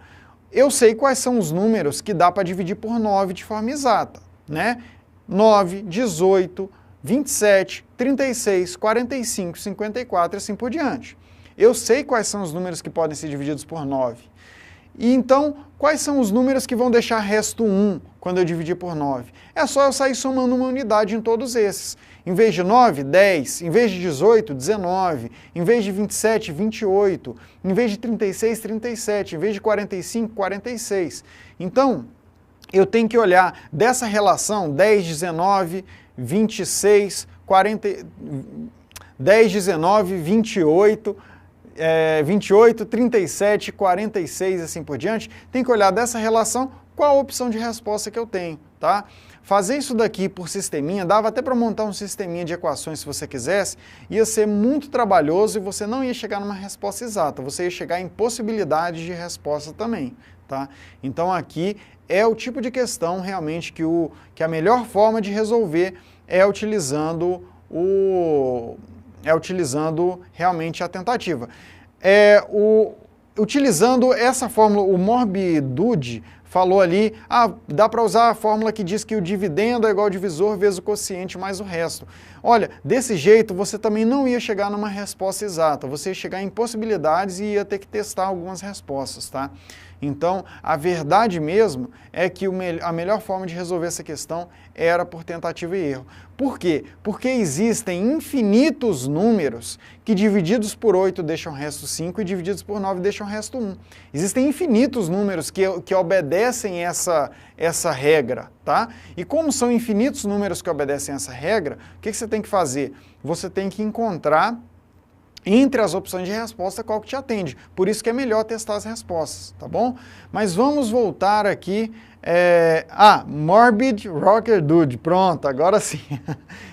eu sei quais são os números que dá para dividir por 9 de forma exata, né? 9, 18, 27, 36, 45, 54 e assim por diante. Eu sei quais são os números que podem ser divididos por 9. E então, quais são os números que vão deixar resto 1 quando eu dividir por 9? É só eu sair somando uma unidade em todos esses. Em vez de 9, 10. Em vez de 18, 19. Em vez de 27, 28. Em vez de 36, 37. Em vez de 45, 46. Então, eu tenho que olhar dessa relação 10, 19, 26, 40, 10, 19, 28... 28, 37, 46 e assim por diante, tem que olhar dessa relação qual a opção de resposta que eu tenho, tá? Fazer isso daqui por sisteminha, dava até para montar um sisteminha de equações se você quisesse, ia ser muito trabalhoso e você não ia chegar numa resposta exata, você ia chegar em possibilidades de resposta também, tá? Então aqui é o tipo de questão realmente que a melhor forma de resolver é utilizando realmente a tentativa. Utilizando essa fórmula, o Morbidud falou ali, dá para usar a fórmula que diz que o dividendo é igual ao divisor vezes o quociente mais o resto. Olha, desse jeito você também não ia chegar numa resposta exata, você ia chegar em possibilidades e ia ter que testar algumas respostas, tá? Então, a verdade mesmo é que a melhor forma de resolver essa questão era por tentativa e erro. Por quê? Porque existem infinitos números que divididos por 8 deixam resto 5 e divididos por 9 deixam resto 1. Existem infinitos números que obedecem essa regra, tá? E como são infinitos números que obedecem essa regra, o que você tem que fazer? Você tem que encontrar entre as opções de resposta, qual que te atende. Por isso que é melhor testar as respostas, tá bom? Mas vamos voltar aqui. Morbid Rocker Dude. Pronto, agora sim.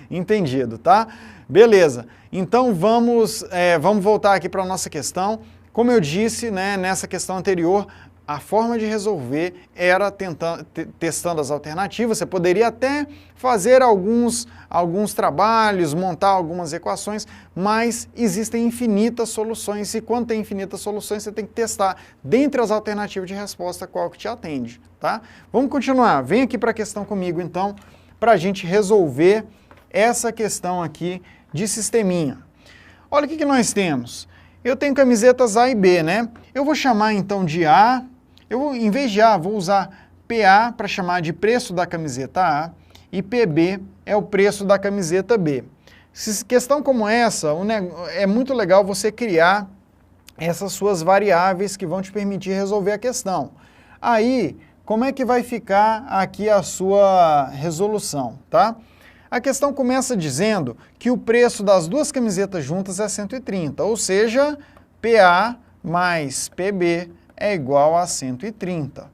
Entendido, tá? Beleza. Então vamos voltar aqui para a nossa questão. Como eu disse, né, nessa questão anterior, a forma de resolver era testando as alternativas. Você poderia até fazer alguns trabalhos, montar algumas equações, mas existem infinitas soluções, e quando tem infinitas soluções, você tem que testar dentre as alternativas de resposta qual que te atende, tá? Vamos continuar. Vem aqui para a questão comigo, então, para a gente resolver essa questão aqui de sisteminha. Olha o que nós temos. Eu tenho camisetas A e B, né? Eu vou chamar, então, de A. Em vez de A, vou usar PA para chamar de preço da camiseta A e PB é o preço da camiseta B. Questão como essa, é muito legal você criar essas suas variáveis que vão te permitir resolver a questão. Aí, como é que vai ficar aqui a sua resolução, tá? A questão começa dizendo que o preço das duas camisetas juntas é 130, ou seja, PA mais PB é igual a 130.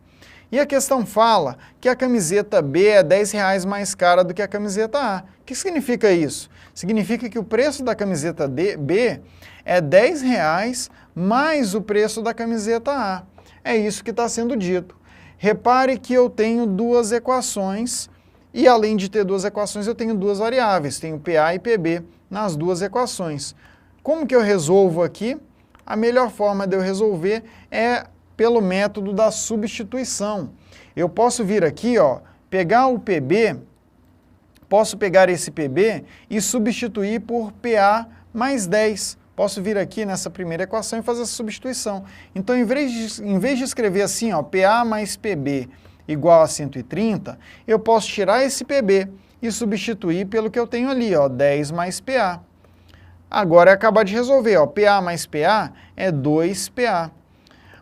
E a questão fala que a camiseta B é R$10 mais cara do que a camiseta A. O que significa isso? Significa que o preço da camiseta B é R$10 mais o preço da camiseta A. É isso que está sendo dito. Repare que eu tenho duas equações e, além de ter duas equações, eu tenho duas variáveis. Tenho PA e PB nas duas equações. Como que eu resolvo aqui? A melhor forma de eu resolver é pelo método da substituição. Eu posso vir aqui, ó, pegar o PB, posso pegar esse PB e substituir por PA mais 10. Posso vir aqui nessa primeira equação e fazer essa substituição. Então, em vez de escrever assim, ó, PA mais PB igual a 130, eu posso tirar esse PB e substituir pelo que eu tenho ali, ó, 10 mais PA. Agora é acabar de resolver, ó, PA mais PA é 2PA.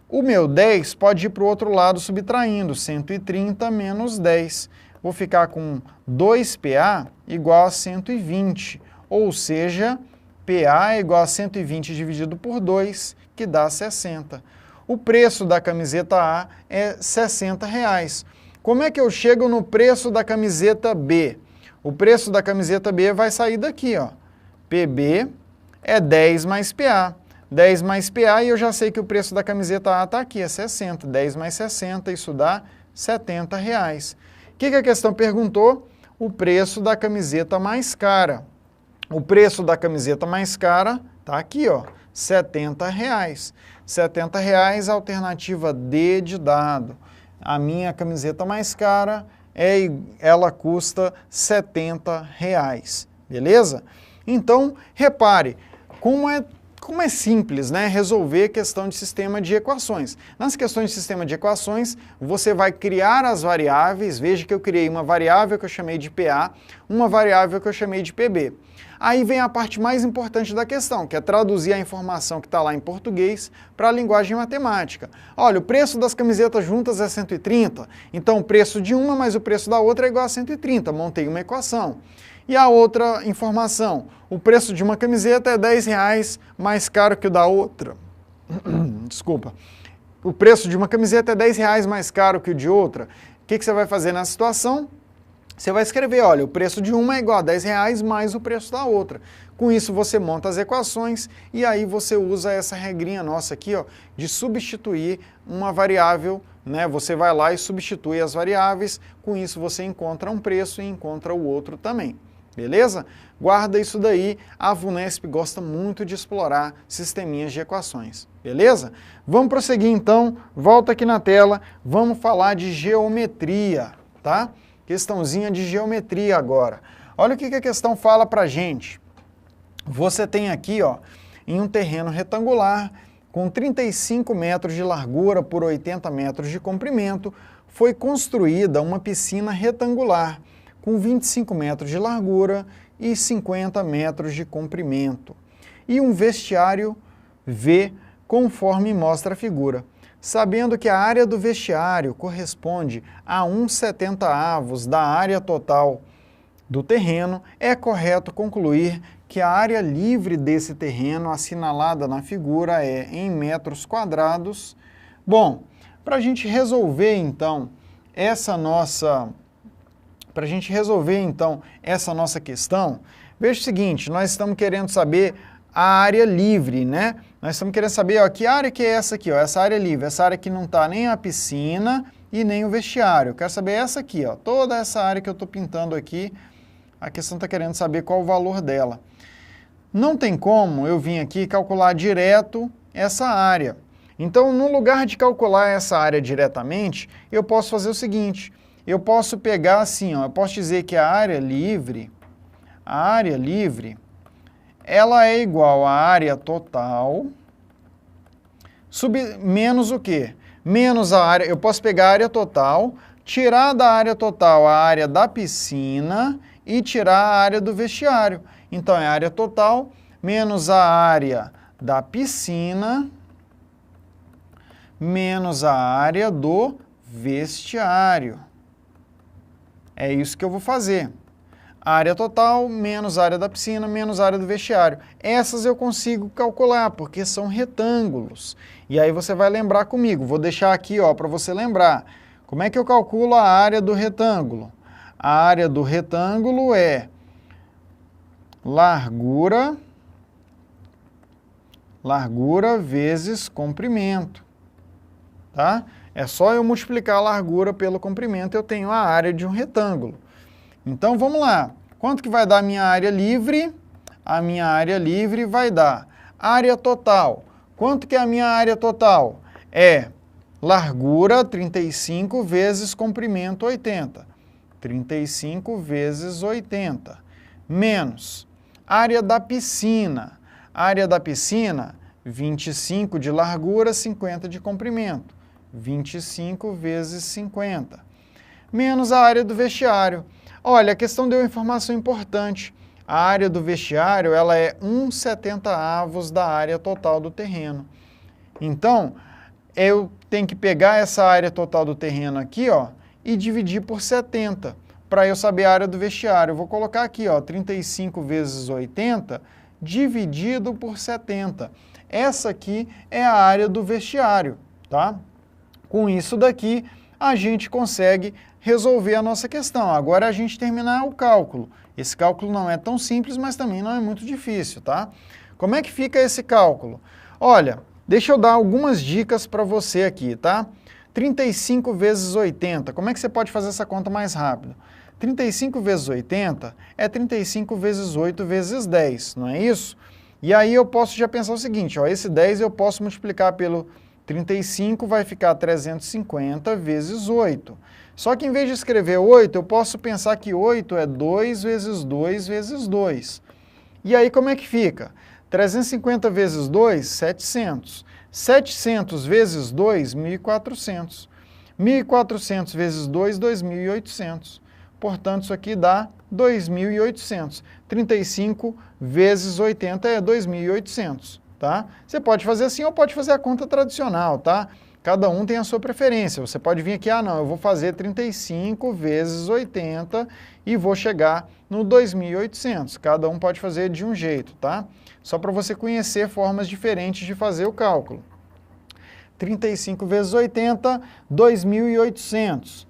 O meu 10 pode ir para o outro lado subtraindo, 130 menos 10. Vou ficar com 2PA igual a 120, ou seja, PA é igual a 120 dividido por 2, que dá 60. O preço da camiseta A é R$60. Como é que eu chego no preço da camiseta B? O preço da camiseta B vai sair daqui, ó. PB é 10 mais PA. 10 mais PA e eu já sei que o preço da camiseta A está aqui, é 60. 10 mais 60, isso dá R$70. O que a questão perguntou? O preço da camiseta mais cara. O preço da camiseta mais cara está aqui, ó, R$70. R$70, alternativa D de dado. A minha camiseta mais cara, ela custa R$70, beleza? Então, repare, como é simples, né, resolver questão de sistema de equações. Nas questões de sistema de equações, você vai criar as variáveis. Veja que eu criei uma variável que eu chamei de PA, uma variável que eu chamei de PB. Aí vem a parte mais importante da questão, que é traduzir a informação que está lá em português para a linguagem matemática. Olha, o preço das camisetas juntas é 130, então o preço de uma mais o preço da outra é igual a 130. Montei uma equação. E a outra informação, o preço de uma camiseta é R$10 mais caro que o da outra. Desculpa. O preço de uma camiseta é R$10 mais caro que o de outra. O que você vai fazer nessa situação? Você vai escrever, olha, o preço de uma é igual a R$10 mais o preço da outra. Com isso você monta as equações e aí você usa essa regrinha nossa aqui, ó, de substituir uma variável, né? Você vai lá e substitui as variáveis, com isso você encontra um preço e encontra o outro também. Beleza? Guarda isso daí, a VUNESP gosta muito de explorar sisteminhas de equações. Beleza? Vamos prosseguir então, volta aqui na tela, vamos falar de geometria, tá? Questãozinha de geometria agora. Olha o que a questão fala pra gente. Você tem aqui, ó, em um terreno retangular, com 35 metros de largura por 80 metros de comprimento, foi construída uma piscina retangular, com 25 metros de largura e 50 metros de comprimento, e um vestiário V, conforme mostra a figura. Sabendo que a área do vestiário corresponde a 1/70 da área total do terreno, é correto concluir que a área livre desse terreno assinalada na figura é em metros quadrados. Bom, para a gente resolver então essa nossa questão, veja o seguinte, nós estamos querendo saber a área livre, né? Nós estamos querendo saber, ó, que área que é essa aqui, ó, essa área livre, essa área que não está nem a piscina e nem o vestiário. Eu quero saber essa aqui, ó, toda essa área que eu estou pintando aqui, a questão está querendo saber qual o valor dela. Não tem como eu vir aqui calcular direto essa área. Então, no lugar de calcular essa área diretamente, eu posso fazer o seguinte, eu posso pegar assim, ó, eu posso dizer que a área livre, ela é igual à área total, menos o quê? Menos a área, eu posso pegar a área total, tirar da área total a área da piscina e tirar a área do vestiário. Então, é a área total menos a área da piscina menos a área do vestiário. É isso que eu vou fazer. Área total menos a área da piscina menos a área do vestiário. Essas eu consigo calcular, porque são retângulos. E aí você vai lembrar comigo. Vou deixar aqui para você lembrar. Como é que eu calculo a área do retângulo? A área do retângulo é largura vezes comprimento. Tá? É só eu multiplicar a largura pelo comprimento, eu tenho a área de um retângulo. Então, vamos lá. Quanto que vai dar a minha área livre? A minha área livre vai dar área total. Quanto que é a minha área total? É largura 35 vezes comprimento 80. 35 vezes 80. Menos área da piscina. Área da piscina, 25 de largura, 50 de comprimento. 25 vezes 50. Menos a área do vestiário. Olha, a questão deu uma informação importante. A área do vestiário, ela é 1/70 da área total do terreno. Então, eu tenho que pegar essa área total do terreno aqui, e dividir por 70, para eu saber a área do vestiário. Eu vou colocar aqui, 35 vezes 80, dividido por 70. Essa aqui é a área do vestiário, tá? Com isso daqui, a gente consegue resolver a nossa questão. Agora a gente terminar o cálculo. Esse cálculo não é tão simples, mas também não é muito difícil, tá? Como é que fica esse cálculo? Olha, deixa eu dar algumas dicas para você aqui, tá? 35 vezes 80, como é que você pode fazer essa conta mais rápido? 35 vezes 80 é 35 vezes 8 vezes 10, não é isso? E aí eu posso já pensar o seguinte, esse 10 eu posso multiplicar pelo 35, vai ficar 350 vezes 8. Só que em vez de escrever 8, eu posso pensar que 8 é 2 vezes 2 vezes 2. E aí como é que fica? 350 vezes 2, 700. 700 vezes 2, 1.400. 1.400 vezes 2, 2.800. Portanto, isso aqui dá 2.800. 35 vezes 80 é 2.800, tá? Você pode fazer assim ou pode fazer a conta tradicional, tá? Cada um tem a sua preferência. Você pode vir aqui, não, eu vou fazer 35 vezes 80 e vou chegar no 2.800. Cada um pode fazer de um jeito, tá? Só para você conhecer formas diferentes de fazer o cálculo. 35 vezes 80, 2.800.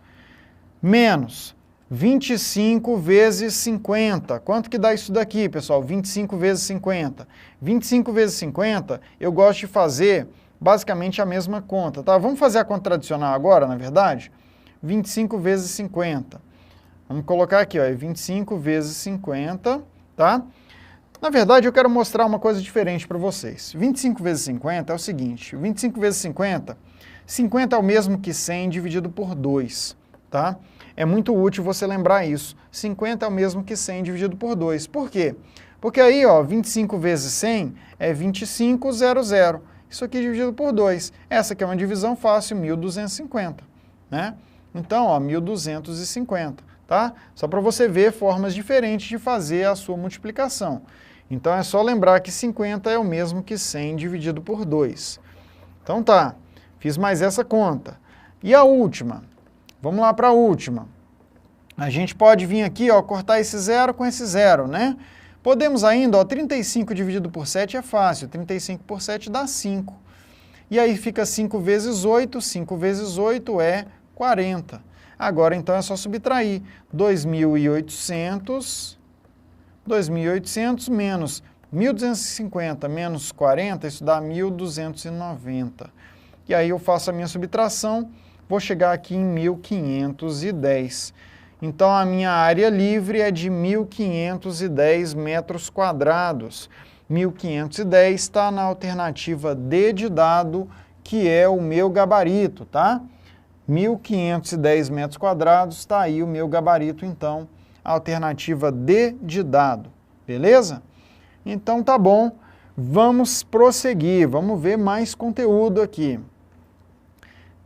Menos 25 vezes 50. Quanto que dá isso daqui, pessoal? 25 vezes 50. 25 vezes 50, eu gosto de fazer basicamente a mesma conta, tá? Vamos fazer a conta tradicional agora, na verdade? 25 vezes 50. Vamos colocar aqui, é 25 vezes 50, tá? Na verdade, eu quero mostrar uma coisa diferente para vocês. 25 vezes 50 é o seguinte, 25 vezes 50, 50 é o mesmo que 100 dividido por 2, tá? É muito útil você lembrar isso. 50 é o mesmo que 100 dividido por 2. Por quê? Porque aí, 25 vezes 100 é 2500. Isso aqui dividido por 2. Essa aqui é uma divisão fácil, 1.250, né? Então, 1.250, tá? Só para você ver formas diferentes de fazer a sua multiplicação. Então, é só lembrar que 50 é o mesmo que 100 dividido por 2. Então, tá. Fiz mais essa conta. E a última? Vamos lá para a última. A gente pode vir aqui, ó, cortar esse 0 com esse 0, né? Podemos ainda, ó, 35 dividido por 7 é fácil, 35 por 7 dá 5. E aí fica 5 vezes 8 é 40. Agora, então, é só subtrair 2.800 menos 1.250 menos 40, isso dá 1.290. E aí eu faço a minha subtração, vou chegar aqui em 1.510. Então, a minha área livre é de 1.510 metros quadrados. 1.510 está na alternativa D de dado, que é o meu gabarito, tá? 1.510 metros quadrados, está aí o meu gabarito, então, a alternativa D de dado, beleza? Então, tá bom, vamos prosseguir, vamos ver mais conteúdo aqui.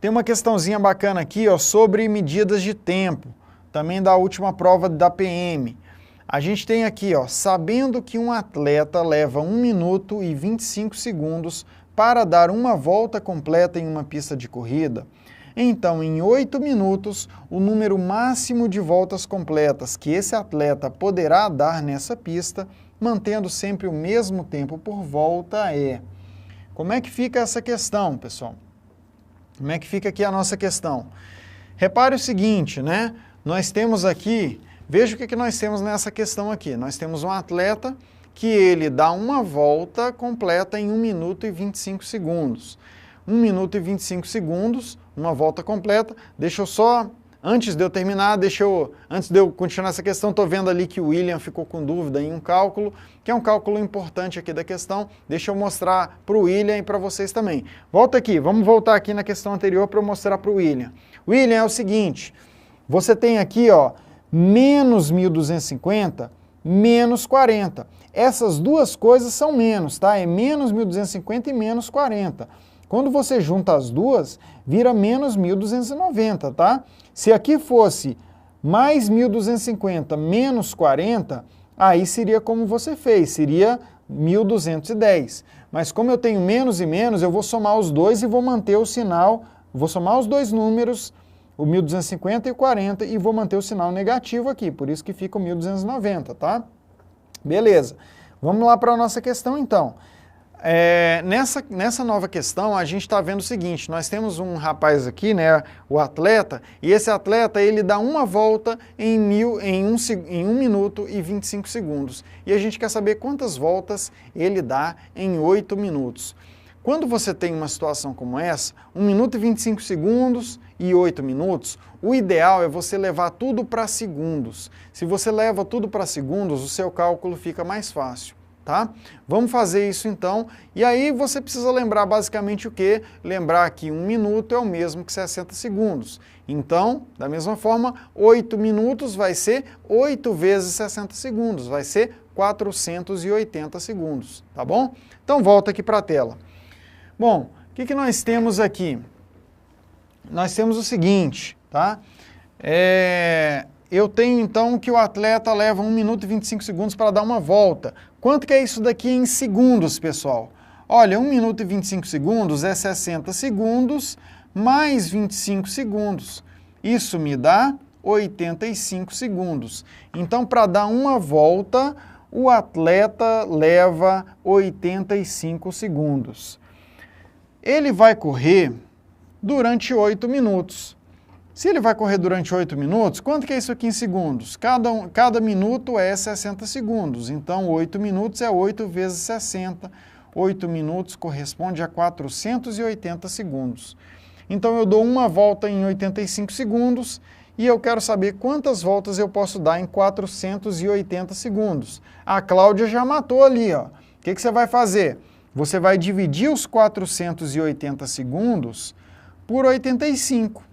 Tem uma questãozinha bacana aqui, ó, sobre medidas de tempo, também da última prova da PM. A gente tem aqui, ó, sabendo que um atleta leva 1 minuto e 25 segundos para dar uma volta completa em uma pista de corrida, então, em 8 minutos, o número máximo de voltas completas que esse atleta poderá dar nessa pista, mantendo sempre o mesmo tempo por volta, é... Como é que fica essa questão, pessoal? Como é que fica aqui a nossa questão? Repare o seguinte, né? Nós temos aqui, veja o que nós temos nessa questão aqui. Nós temos um atleta que ele dá uma volta completa em 1 minuto e 25 segundos. 1 minuto e 25 segundos, uma volta completa. Deixa eu só, antes de eu terminar, antes de eu continuar essa questão, estou vendo ali que o William ficou com dúvida em um cálculo, que é um cálculo importante aqui da questão. Deixa eu mostrar para o William e para vocês também. Volta aqui, vamos voltar aqui na questão anterior para eu mostrar para o William. William, é o seguinte, você tem aqui, ó, menos 1.250, menos 40. Essas duas coisas são menos, tá? É menos 1.250 e menos 40. Quando você junta as duas, vira menos 1.290, tá? Se aqui fosse mais 1.250 menos 40, aí seria como você fez, seria 1.210. Mas como eu tenho menos e menos, eu vou somar os dois e vou manter o sinal, vou somar os dois números, o 1.250 e o 40, e vou manter o sinal negativo aqui, por isso que fica o 1.290, tá? Beleza. Vamos lá para a nossa questão, então. Nessa nova questão, a gente está vendo o seguinte, nós temos um rapaz aqui, né, o atleta, e esse atleta, ele dá uma volta em 1 minuto e 25 segundos. E a gente quer saber quantas voltas ele dá em 8 minutos. Quando você tem uma situação como essa, 1 minuto e 25 segundos e 8 minutos, o ideal é você levar tudo para segundos. Se você leva tudo para segundos, o seu cálculo fica mais fácil. Tá? Vamos fazer isso então, e aí você precisa lembrar basicamente o quê? Lembrar que 1 minuto é o mesmo que 60 segundos. Então, da mesma forma, 8 minutos vai ser 8 vezes 60 segundos, vai ser 480 segundos, tá bom? Então volta aqui para a tela. Bom, o que nós temos aqui? Nós temos o seguinte, tá? Eu tenho então que o atleta leva 1 minuto e 25 segundos para dar uma volta. Quanto que é isso daqui em segundos, pessoal? Olha, 1 minuto e 25 segundos é 60 segundos mais 25 segundos. Isso me dá 85 segundos. Então, para dar uma volta, o atleta leva 85 segundos. Ele vai correr durante 8 minutos. Se ele vai correr durante 8 minutos, quanto que é isso aqui em segundos? Cada minuto é 60 segundos, então 8 minutos é 8 vezes 60. 8 minutos corresponde a 480 segundos. Então eu dou uma volta em 85 segundos e eu quero saber quantas voltas eu posso dar em 480 segundos. A Cláudia já matou ali, ó. O que você vai fazer? Você vai dividir os 480 segundos por 85.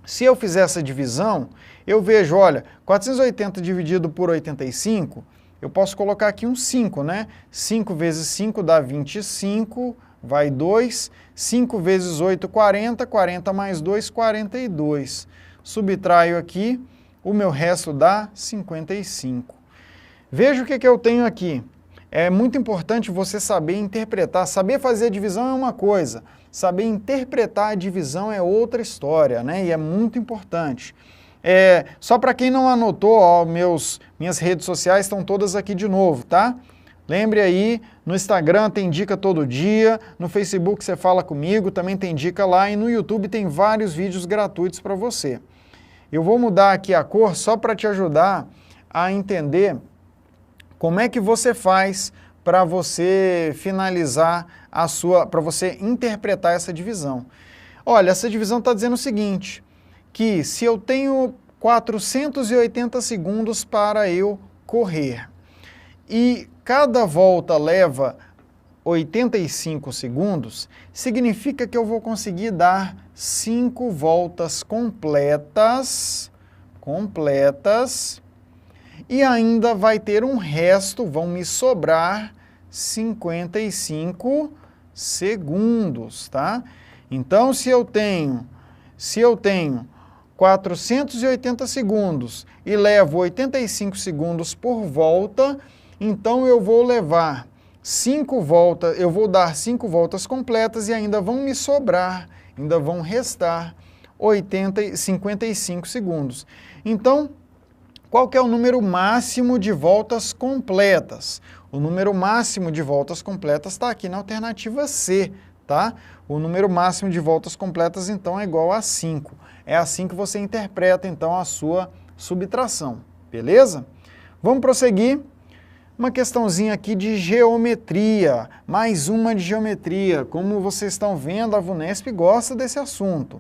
Se eu fizer essa divisão, eu vejo, olha, 480 dividido por 85, eu posso colocar aqui um 5, né? 5 vezes 5 dá 25, vai 2. 5 vezes 8, 40. 40 mais 2, 42. Subtraio aqui, o meu resto dá 55. Veja o que eu tenho aqui. É muito importante você saber interpretar. Saber fazer a divisão é uma coisa, saber interpretar a divisão é outra história, né? E é muito importante. Só para quem não anotou, ó, minhas redes sociais estão todas aqui de novo, tá? Lembre aí, no Instagram tem dica todo dia, no Facebook você fala comigo, também tem dica lá, e no YouTube tem vários vídeos gratuitos para você. Eu vou mudar aqui a cor só para te ajudar a entender como é que você faz para você finalizar para você interpretar essa divisão. Olha, essa divisão está dizendo o seguinte, que se eu tenho 480 segundos para eu correr e cada volta leva 85 segundos, significa que eu vou conseguir dar 5 voltas completas, e ainda vai ter um resto, vão me sobrar 55 segundos, tá? Então, se eu tenho 480 segundos e levo 85 segundos por volta, então eu vou levar 5 voltas, eu vou dar 5 voltas completas e ainda vão me sobrar, ainda vão restar 55 segundos. Então, qual que é o número máximo de voltas completas? O número máximo de voltas completas está aqui na alternativa C, tá? O número máximo de voltas completas, então, é igual a 5. É assim que você interpreta, então, a sua subtração, beleza? Vamos prosseguir. Uma questãozinha aqui de geometria, mais uma de geometria. Como vocês estão vendo, a VUNESP gosta desse assunto.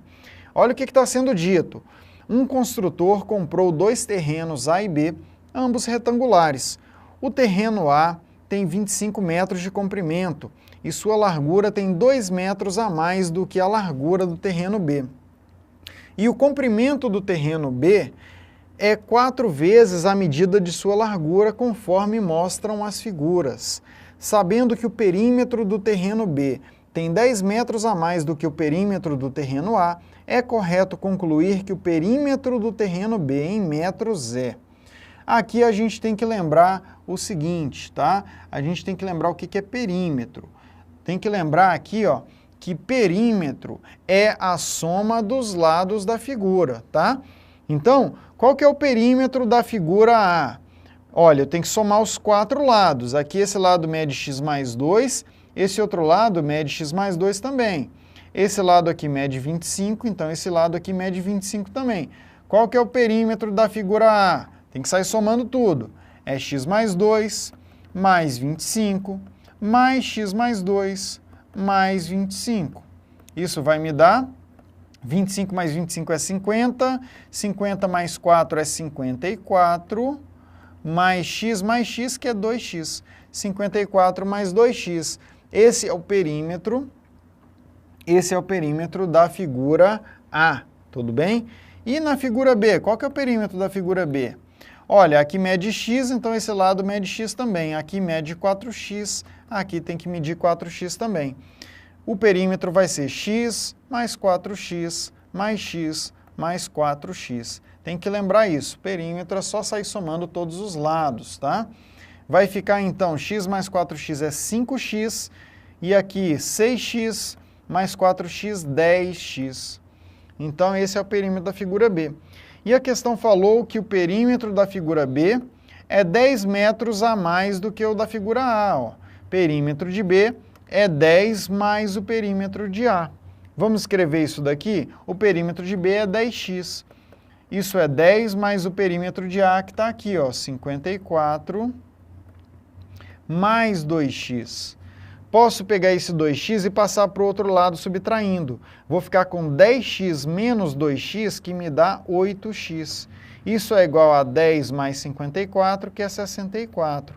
Olha o que está sendo dito. Um construtor comprou 2 terrenos A e B, ambos retangulares. O terreno A tem 25 metros de comprimento e sua largura tem 2 metros a mais do que a largura do terreno B. E o comprimento do terreno B é 4 vezes a medida de sua largura, conforme mostram as figuras. Sabendo que o perímetro do terreno B tem 10 metros a mais do que o perímetro do terreno A, é correto concluir que o perímetro do terreno B em metros é. Aqui a gente tem que lembrar o seguinte, tá? A gente tem que lembrar o que é perímetro. Tem que lembrar aqui, ó, que perímetro é a soma dos lados da figura, tá? Então, qual que é o perímetro da figura A? Olha, eu tenho que somar os 4 lados. Aqui esse lado mede x mais 2, esse outro lado mede x mais 2 também. Esse lado aqui mede 25, então esse lado aqui mede 25 também. Qual que é o perímetro da figura A? Tem que sair somando tudo. É x mais 2, mais 25, mais x mais 2, mais 25. Isso vai me dar 25 mais 25 é 50, 50 mais 4 é 54, mais x, que é 2x. 54 mais 2x. Esse é o perímetro da figura A, tudo bem? E na figura B, qual que é o perímetro da figura B? Olha, aqui mede x, então esse lado mede x também. Aqui mede 4x, aqui tem que medir 4x também. O perímetro vai ser x mais 4x mais x mais 4x. Tem que lembrar isso, perímetro é só sair somando todos os lados, tá? Vai ficar então, x mais 4x é 5x, e aqui 6x mais 4x, 10x. Então esse é o perímetro da figura B. E a questão falou que o perímetro da figura B é 10 metros a mais do que o da figura A, ó. Perímetro de B é 10 mais o perímetro de A. Vamos escrever isso daqui? O perímetro de B é 10x. Isso é 10 mais o perímetro de A, que está aqui, ó, 54, mais 2x. Posso pegar esse 2x e passar para o outro lado subtraindo. Vou ficar com 10x menos 2x, que me dá 8x. Isso é igual a 10 mais 54, que é 64.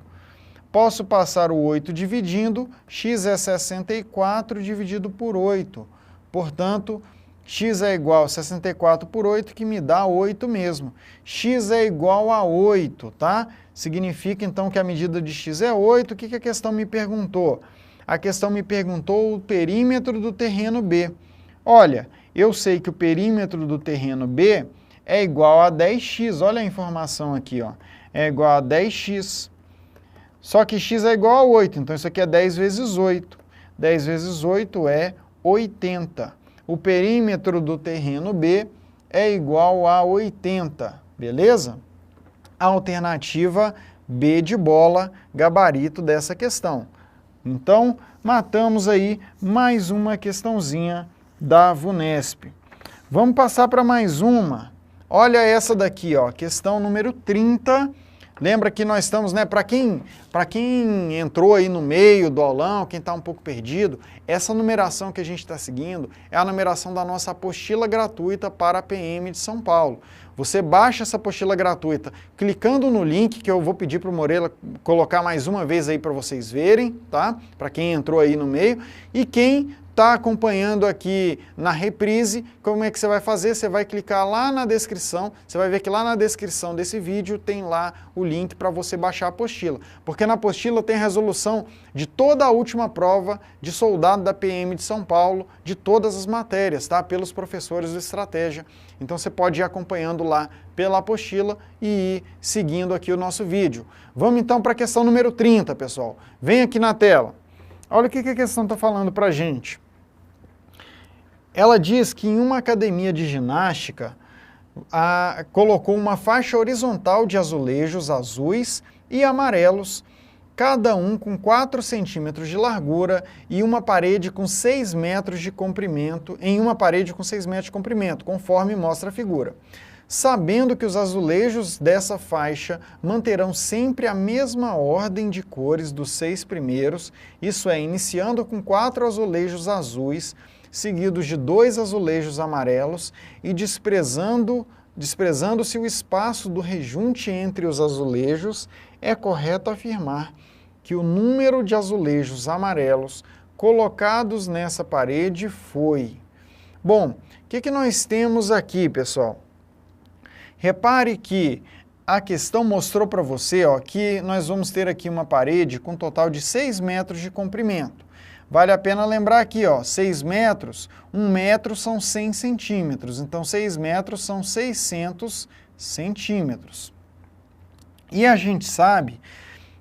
Posso passar o 8 dividindo, x é 64 dividido por 8. Portanto, x é igual a 64 por 8, que me dá 8 mesmo. X é igual a 8, tá? Significa, então, que a medida de x é 8. O que a questão me perguntou? A questão me perguntou o perímetro do terreno B. Olha, eu sei que o perímetro do terreno B é igual a 10x. Olha a informação aqui, ó. É igual a 10x. Só que x é igual a 8, então isso aqui é 10 vezes 8. 10 vezes 8 é 80. O perímetro do terreno B é igual a 80, beleza? A alternativa B de bola, gabarito dessa questão. Então, matamos aí mais uma questãozinha da VUNESP. Vamos passar para mais uma. Olha essa daqui, ó, questão número 30. Lembra que nós estamos, né, para quem entrou aí no meio do aulão, quem está um pouco perdido, essa numeração que a gente está seguindo é a numeração da nossa apostila gratuita para a PM de São Paulo. Você baixa essa apostila gratuita clicando no link que eu vou pedir para o Moreira colocar mais uma vez aí para vocês verem, tá? Para quem entrou aí no meio. E quem está acompanhando aqui na reprise, como é que você vai fazer? Você vai clicar lá na descrição, você vai ver que lá na descrição desse vídeo tem lá o link para você baixar a apostila. Porque na apostila tem a resolução de toda a última prova de soldado da PM de São Paulo, de todas as matérias, tá? Pelos professores do Estratégia. Então você pode ir acompanhando lá pela apostila e ir seguindo aqui o nosso vídeo. Vamos então para a questão número 30, pessoal. Vem aqui na tela. Olha o que a questão está falando para a gente. Ela diz que em uma academia de ginástica, colocou uma faixa horizontal de azulejos azuis e amarelos, cada um com 4 centímetros de largura e uma parede com 6 metros de comprimento, conforme mostra a figura. Sabendo que os azulejos dessa faixa manterão sempre a mesma ordem de cores dos 6 primeiros, isso é, iniciando com 4 azulejos azuis, seguidos de 2 azulejos amarelos e desprezando-se o espaço do rejunte entre os azulejos, é correto afirmar que o número de azulejos amarelos colocados nessa parede foi... Bom, o que nós temos aqui, pessoal? Repare que a questão mostrou para você, ó, que nós vamos ter aqui uma parede com um total de 6 metros de comprimento. Vale a pena lembrar aqui, ó, 6 metros, 1 metro são 100 centímetros, então 6 metros são 600 centímetros. E a gente sabe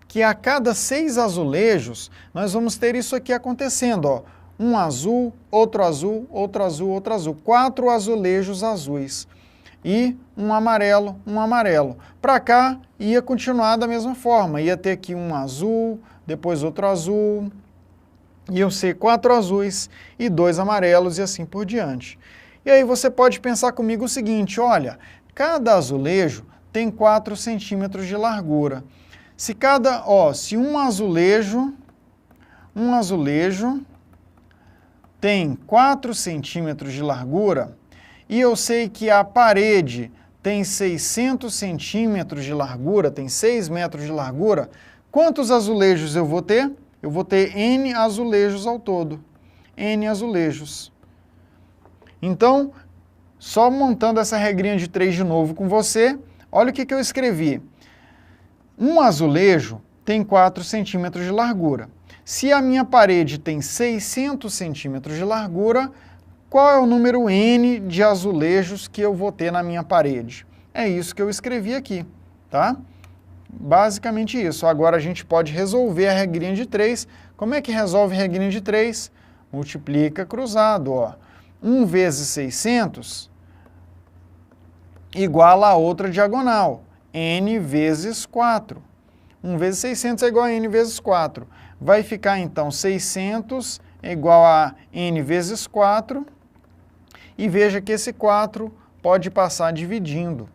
que a cada 6 azulejos, nós vamos ter isso aqui acontecendo, ó, um azul, outro azul, outro azul, outro azul, 4 azulejos azuis. E um amarelo, um amarelo. Para cá ia continuar da mesma forma, ia ter aqui um azul, depois outro azul, iam ser 4 azuis e 2 amarelos e assim por diante. E aí você pode pensar comigo o seguinte, olha, cada azulejo tem 4 centímetros de largura. Se um azulejo tem 4 centímetros de largura, e eu sei que a parede tem 600 centímetros de largura, tem 6 metros de largura, quantos azulejos eu vou ter? Eu vou ter N azulejos ao todo. N azulejos. Então, só montando essa regrinha de 3 de novo com você, olha o que eu escrevi. Um azulejo tem 4 centímetros de largura. Se a minha parede tem 600 centímetros de largura, qual é o número N de azulejos que eu vou ter na minha parede? É isso que eu escrevi aqui, tá? Basicamente isso. Agora a gente pode resolver a regrinha de 3. Como é que resolve a regrinha de 3? Multiplica cruzado, ó. 1 vezes 600 igual a outra diagonal, N vezes 4. 1 vezes 600 é igual a N vezes 4. Vai ficar então 600 é igual a N vezes 4. E veja que esse 4 pode passar dividindo.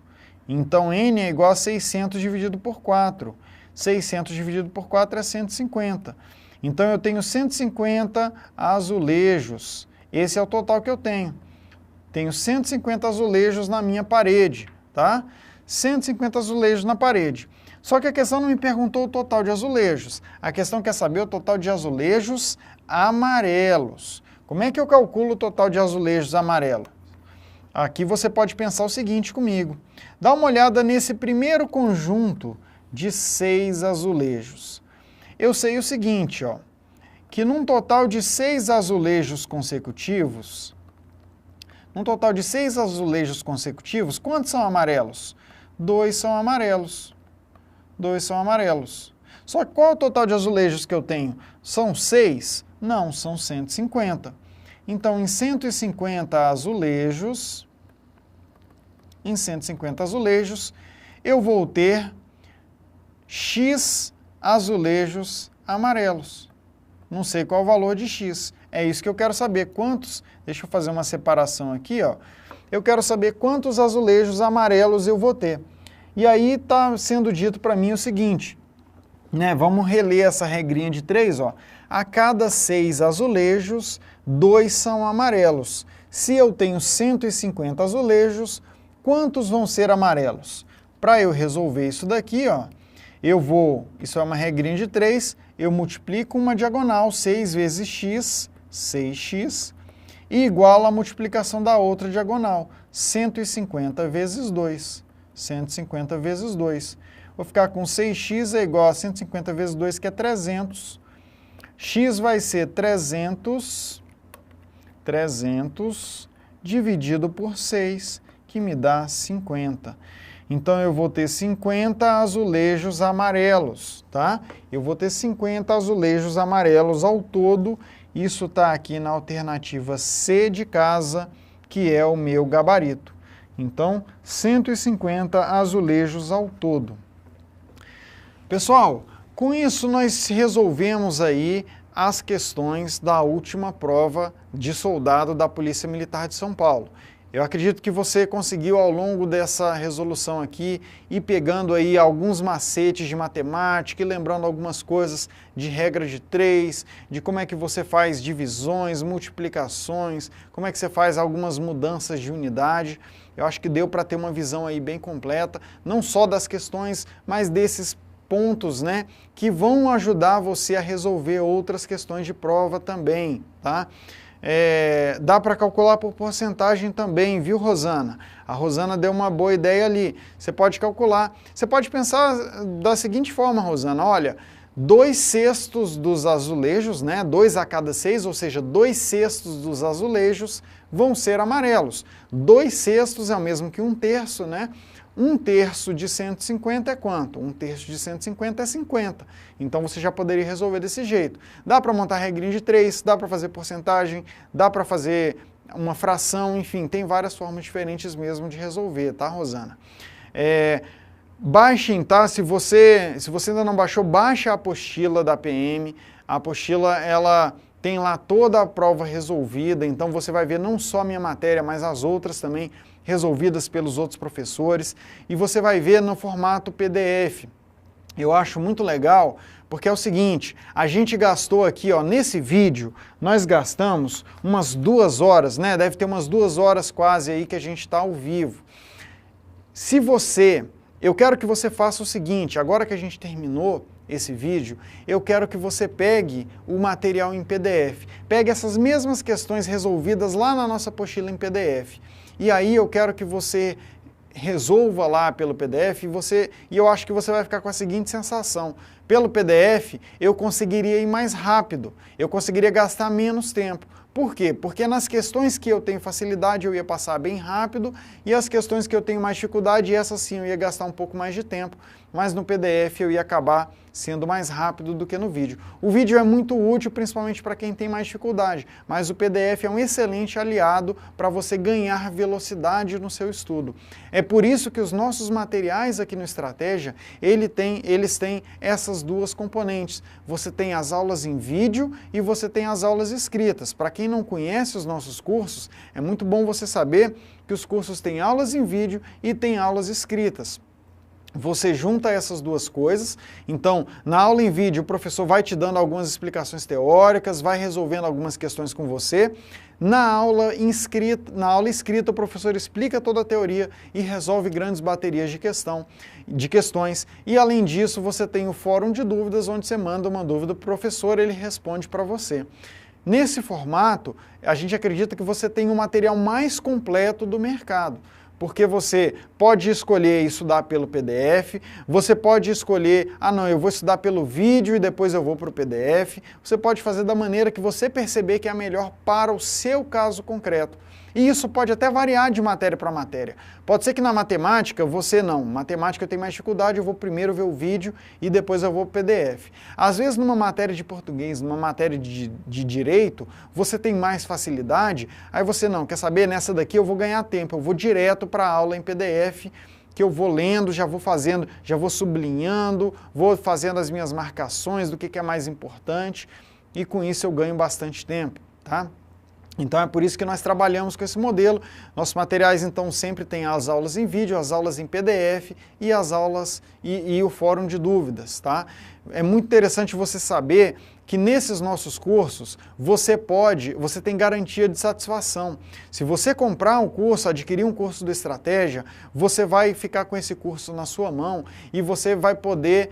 Então, N é igual a 600 dividido por 4. 600 dividido por 4 é 150. Então, eu tenho 150 azulejos. Esse é o total que eu tenho. Tenho 150 azulejos na minha parede, tá? 150 azulejos na parede. Só que a questão não me perguntou o total de azulejos. A questão quer saber o total de azulejos amarelos. Como é que eu calculo o total de azulejos amarelos? Aqui você pode pensar o seguinte comigo. Dá uma olhada nesse primeiro conjunto de 6 azulejos. Eu sei o seguinte, ó, que num total de 6 azulejos consecutivos, quantos são amarelos? 2 são amarelos. 2 são amarelos. Só que qual é o total de azulejos que eu tenho? São 6? Não, são 150. Então, em 150 azulejos, em 150 azulejos, eu vou ter X azulejos amarelos. Não sei qual o valor de X. É isso que eu quero saber. Quantos, deixa eu fazer uma separação aqui, ó. Eu quero saber quantos azulejos amarelos eu vou ter. E aí está sendo dito para mim o seguinte, né? Vamos reler essa regrinha de 3, ó. A cada 6 azulejos, 2 são amarelos. Se eu tenho 150 azulejos, quantos vão ser amarelos? Para eu resolver isso daqui, ó, isso é uma regrinha de 3, eu multiplico uma diagonal, 6 vezes x, 6x, e igual a multiplicação da outra diagonal, 150 vezes 2. 150 vezes 2. Vou ficar com 6x é igual a 150 vezes 2, que é 300. X vai ser 300 dividido por 6, que me dá 50. Então, eu vou ter 50 azulejos amarelos, tá? Eu vou ter 50 azulejos amarelos ao todo. Isso está aqui na alternativa C de casa, que é o meu gabarito. Então, 150 azulejos ao todo. Pessoal, com isso nós resolvemos aí as questões da última prova de soldado da Polícia Militar de São Paulo. Eu acredito que você conseguiu, ao longo dessa resolução aqui, ir pegando aí alguns macetes de matemática e lembrando algumas coisas de regra de 3, de como é que você faz divisões, multiplicações, como é que você faz algumas mudanças de unidade. Eu acho que deu para ter uma visão aí bem completa, não só das questões, mas desses pontos, né, que vão ajudar você a resolver outras questões de prova também, tá? Dá para calcular por porcentagem também, viu, Rosana? A Rosana deu uma boa ideia ali. Você pode calcular. Você pode pensar da seguinte forma, Rosana, olha, 2/6 dos azulejos, né, 2 a cada 6, ou seja, 2/6 dos azulejos vão ser amarelos. 2/6 é o mesmo que 1/3, né? 1/3 de 150 é quanto? 1/3 de 150 é 50. Então você já poderia resolver desse jeito. Dá para montar regrinha de 3, dá para fazer porcentagem, dá para fazer uma fração, enfim, tem várias formas diferentes mesmo de resolver, tá, Rosana? Baixem, tá? Se você ainda não baixou, baixa a apostila da PM. A apostila, ela tem lá toda a prova resolvida, então você vai ver não só a minha matéria, mas as outras também resolvidas pelos outros professores, e você vai ver no formato PDF. Eu acho muito legal, porque é o seguinte, a gente gastou aqui, ó, nesse vídeo, nós gastamos umas 2 horas, né? Deve ter umas 2 horas quase aí que a gente está ao vivo. Eu quero que você faça o seguinte, agora que a gente terminou esse vídeo, eu quero que você pegue o material em PDF. Pegue essas mesmas questões resolvidas lá na nossa apostila em PDF. E aí eu quero que você resolva lá pelo PDF e eu acho que você vai ficar com a seguinte sensação. Pelo PDF, eu conseguiria ir mais rápido, eu conseguiria gastar menos tempo. Por quê? Porque nas questões que eu tenho facilidade eu ia passar bem rápido e as questões que eu tenho mais dificuldade, essas sim eu ia gastar um pouco mais de tempo, mas no PDF eu ia acabar sendo mais rápido do que no vídeo. O vídeo é muito útil, principalmente para quem tem mais dificuldade, mas o PDF é um excelente aliado para você ganhar velocidade no seu estudo. É por isso que os nossos materiais aqui no Estratégia, eles têm essas duas componentes. Você tem as aulas em vídeo e você tem as aulas escritas. Para quem não conhece os nossos cursos, é muito bom você saber que os cursos têm aulas em vídeo e têm aulas escritas. Você junta essas duas coisas, então na aula em vídeo o professor vai te dando algumas explicações teóricas, vai resolvendo algumas questões com você. Na aula escrita o professor explica toda a teoria e resolve grandes baterias de questões. E além disso você tem o fórum de dúvidas, onde você manda uma dúvida para o professor, ele responde para você. Nesse formato, a gente acredita que você tem o material mais completo do mercado. Porque você pode escolher estudar pelo PDF, você pode escolher, eu vou estudar pelo vídeo e depois eu vou para o PDF. Você pode fazer da maneira que você perceber que é a melhor para o seu caso concreto. E isso pode até variar de matéria para matéria. Pode ser que na matemática você não. Matemática eu tenho mais dificuldade, eu vou primeiro ver o vídeo e depois eu vou para o PDF. Às vezes numa matéria de português, numa matéria de direito, você tem mais facilidade, aí você não, quer saber, nessa daqui eu vou ganhar tempo, eu vou direto para a aula em PDF, que eu vou lendo, já vou fazendo, já vou sublinhando, vou fazendo as minhas marcações do que é mais importante e com isso eu ganho bastante tempo, tá? Então é por isso que nós trabalhamos com esse modelo. Nossos materiais então sempre tem as aulas em vídeo, as aulas em PDF e as aulas e o fórum de dúvidas, tá? É muito interessante você saber que nesses nossos cursos você tem garantia de satisfação. Se você comprar um curso, adquirir um curso do Estratégia, você vai ficar com esse curso na sua mão e você vai poder,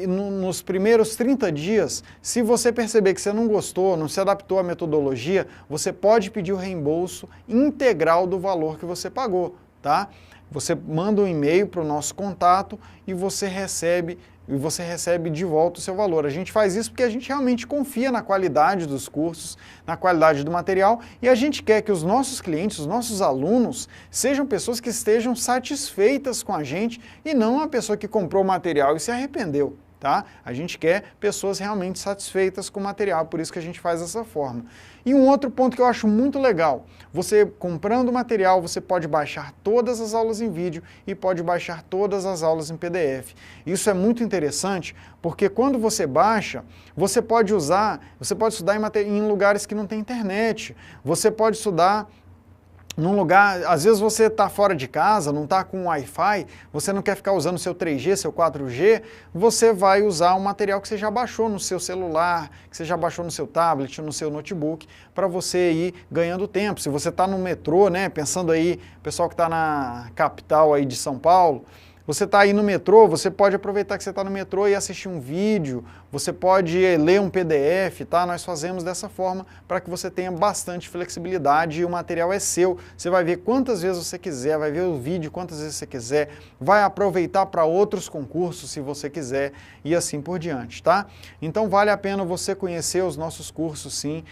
nos primeiros 30 dias, se você perceber que você não gostou, não se adaptou à metodologia, você pode pedir o reembolso integral do valor que você pagou, tá? Você manda um e-mail para o nosso contato e você recebe de volta o seu valor. A gente faz isso porque a gente realmente confia na qualidade dos cursos, na qualidade do material e a gente quer que os nossos clientes, os nossos alunos, sejam pessoas que estejam satisfeitas com a gente e não uma pessoa que comprou o material e se arrependeu. Tá? A gente quer pessoas realmente satisfeitas com o material, por isso que a gente faz dessa forma. E um outro ponto que eu acho muito legal, você comprando o material, você pode baixar todas as aulas em vídeo e pode baixar todas as aulas em PDF. Isso é muito interessante, porque quando você baixa, você pode estudar em lugares que não tem internet, você pode estudar num lugar, às vezes você está fora de casa, não está com Wi-Fi, você não quer ficar usando seu 3G, seu 4G, você vai usar um material que você já baixou no seu celular, que você já baixou no seu tablet, no seu notebook, para você ir ganhando tempo. Se você está no metrô, né, pensando aí, pessoal que está na capital aí de São Paulo, você está aí no metrô, você pode aproveitar que você está no metrô e assistir um vídeo, você pode ler um PDF, tá? Nós fazemos dessa forma para que você tenha bastante flexibilidade e o material é seu. Você vai ver quantas vezes você quiser, vai ver o vídeo quantas vezes você quiser, vai aproveitar para outros concursos se você quiser e assim por diante, tá? Então vale a pena você conhecer os nossos cursos, sim.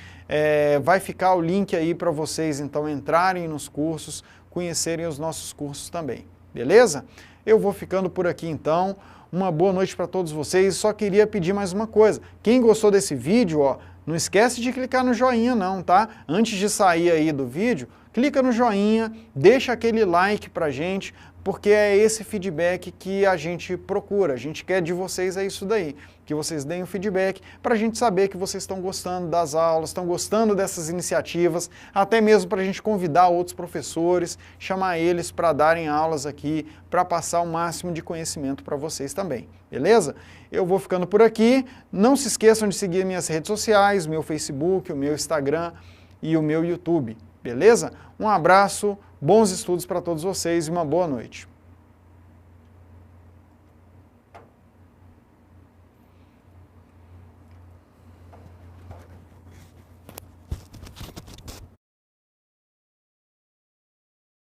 Vai ficar o link aí para vocês então entrarem nos cursos, conhecerem os nossos cursos também, beleza? Eu vou ficando por aqui então, uma boa noite para todos vocês, só queria pedir mais uma coisa, quem gostou desse vídeo, ó, não esquece de clicar no joinha não, tá? Antes de sair aí do vídeo, clica no joinha, deixa aquele like pra gente, porque é esse feedback que a gente procura, a gente quer de vocês é isso daí, que vocês deem o feedback para a gente saber que vocês estão gostando das aulas, estão gostando dessas iniciativas, até mesmo para a gente convidar outros professores, chamar eles para darem aulas aqui, para passar o máximo de conhecimento para vocês também, beleza? Eu vou ficando por aqui, não se esqueçam de seguir minhas redes sociais, meu Facebook, o meu Instagram e o meu YouTube, beleza? Um abraço, bons estudos para todos vocês e uma boa noite.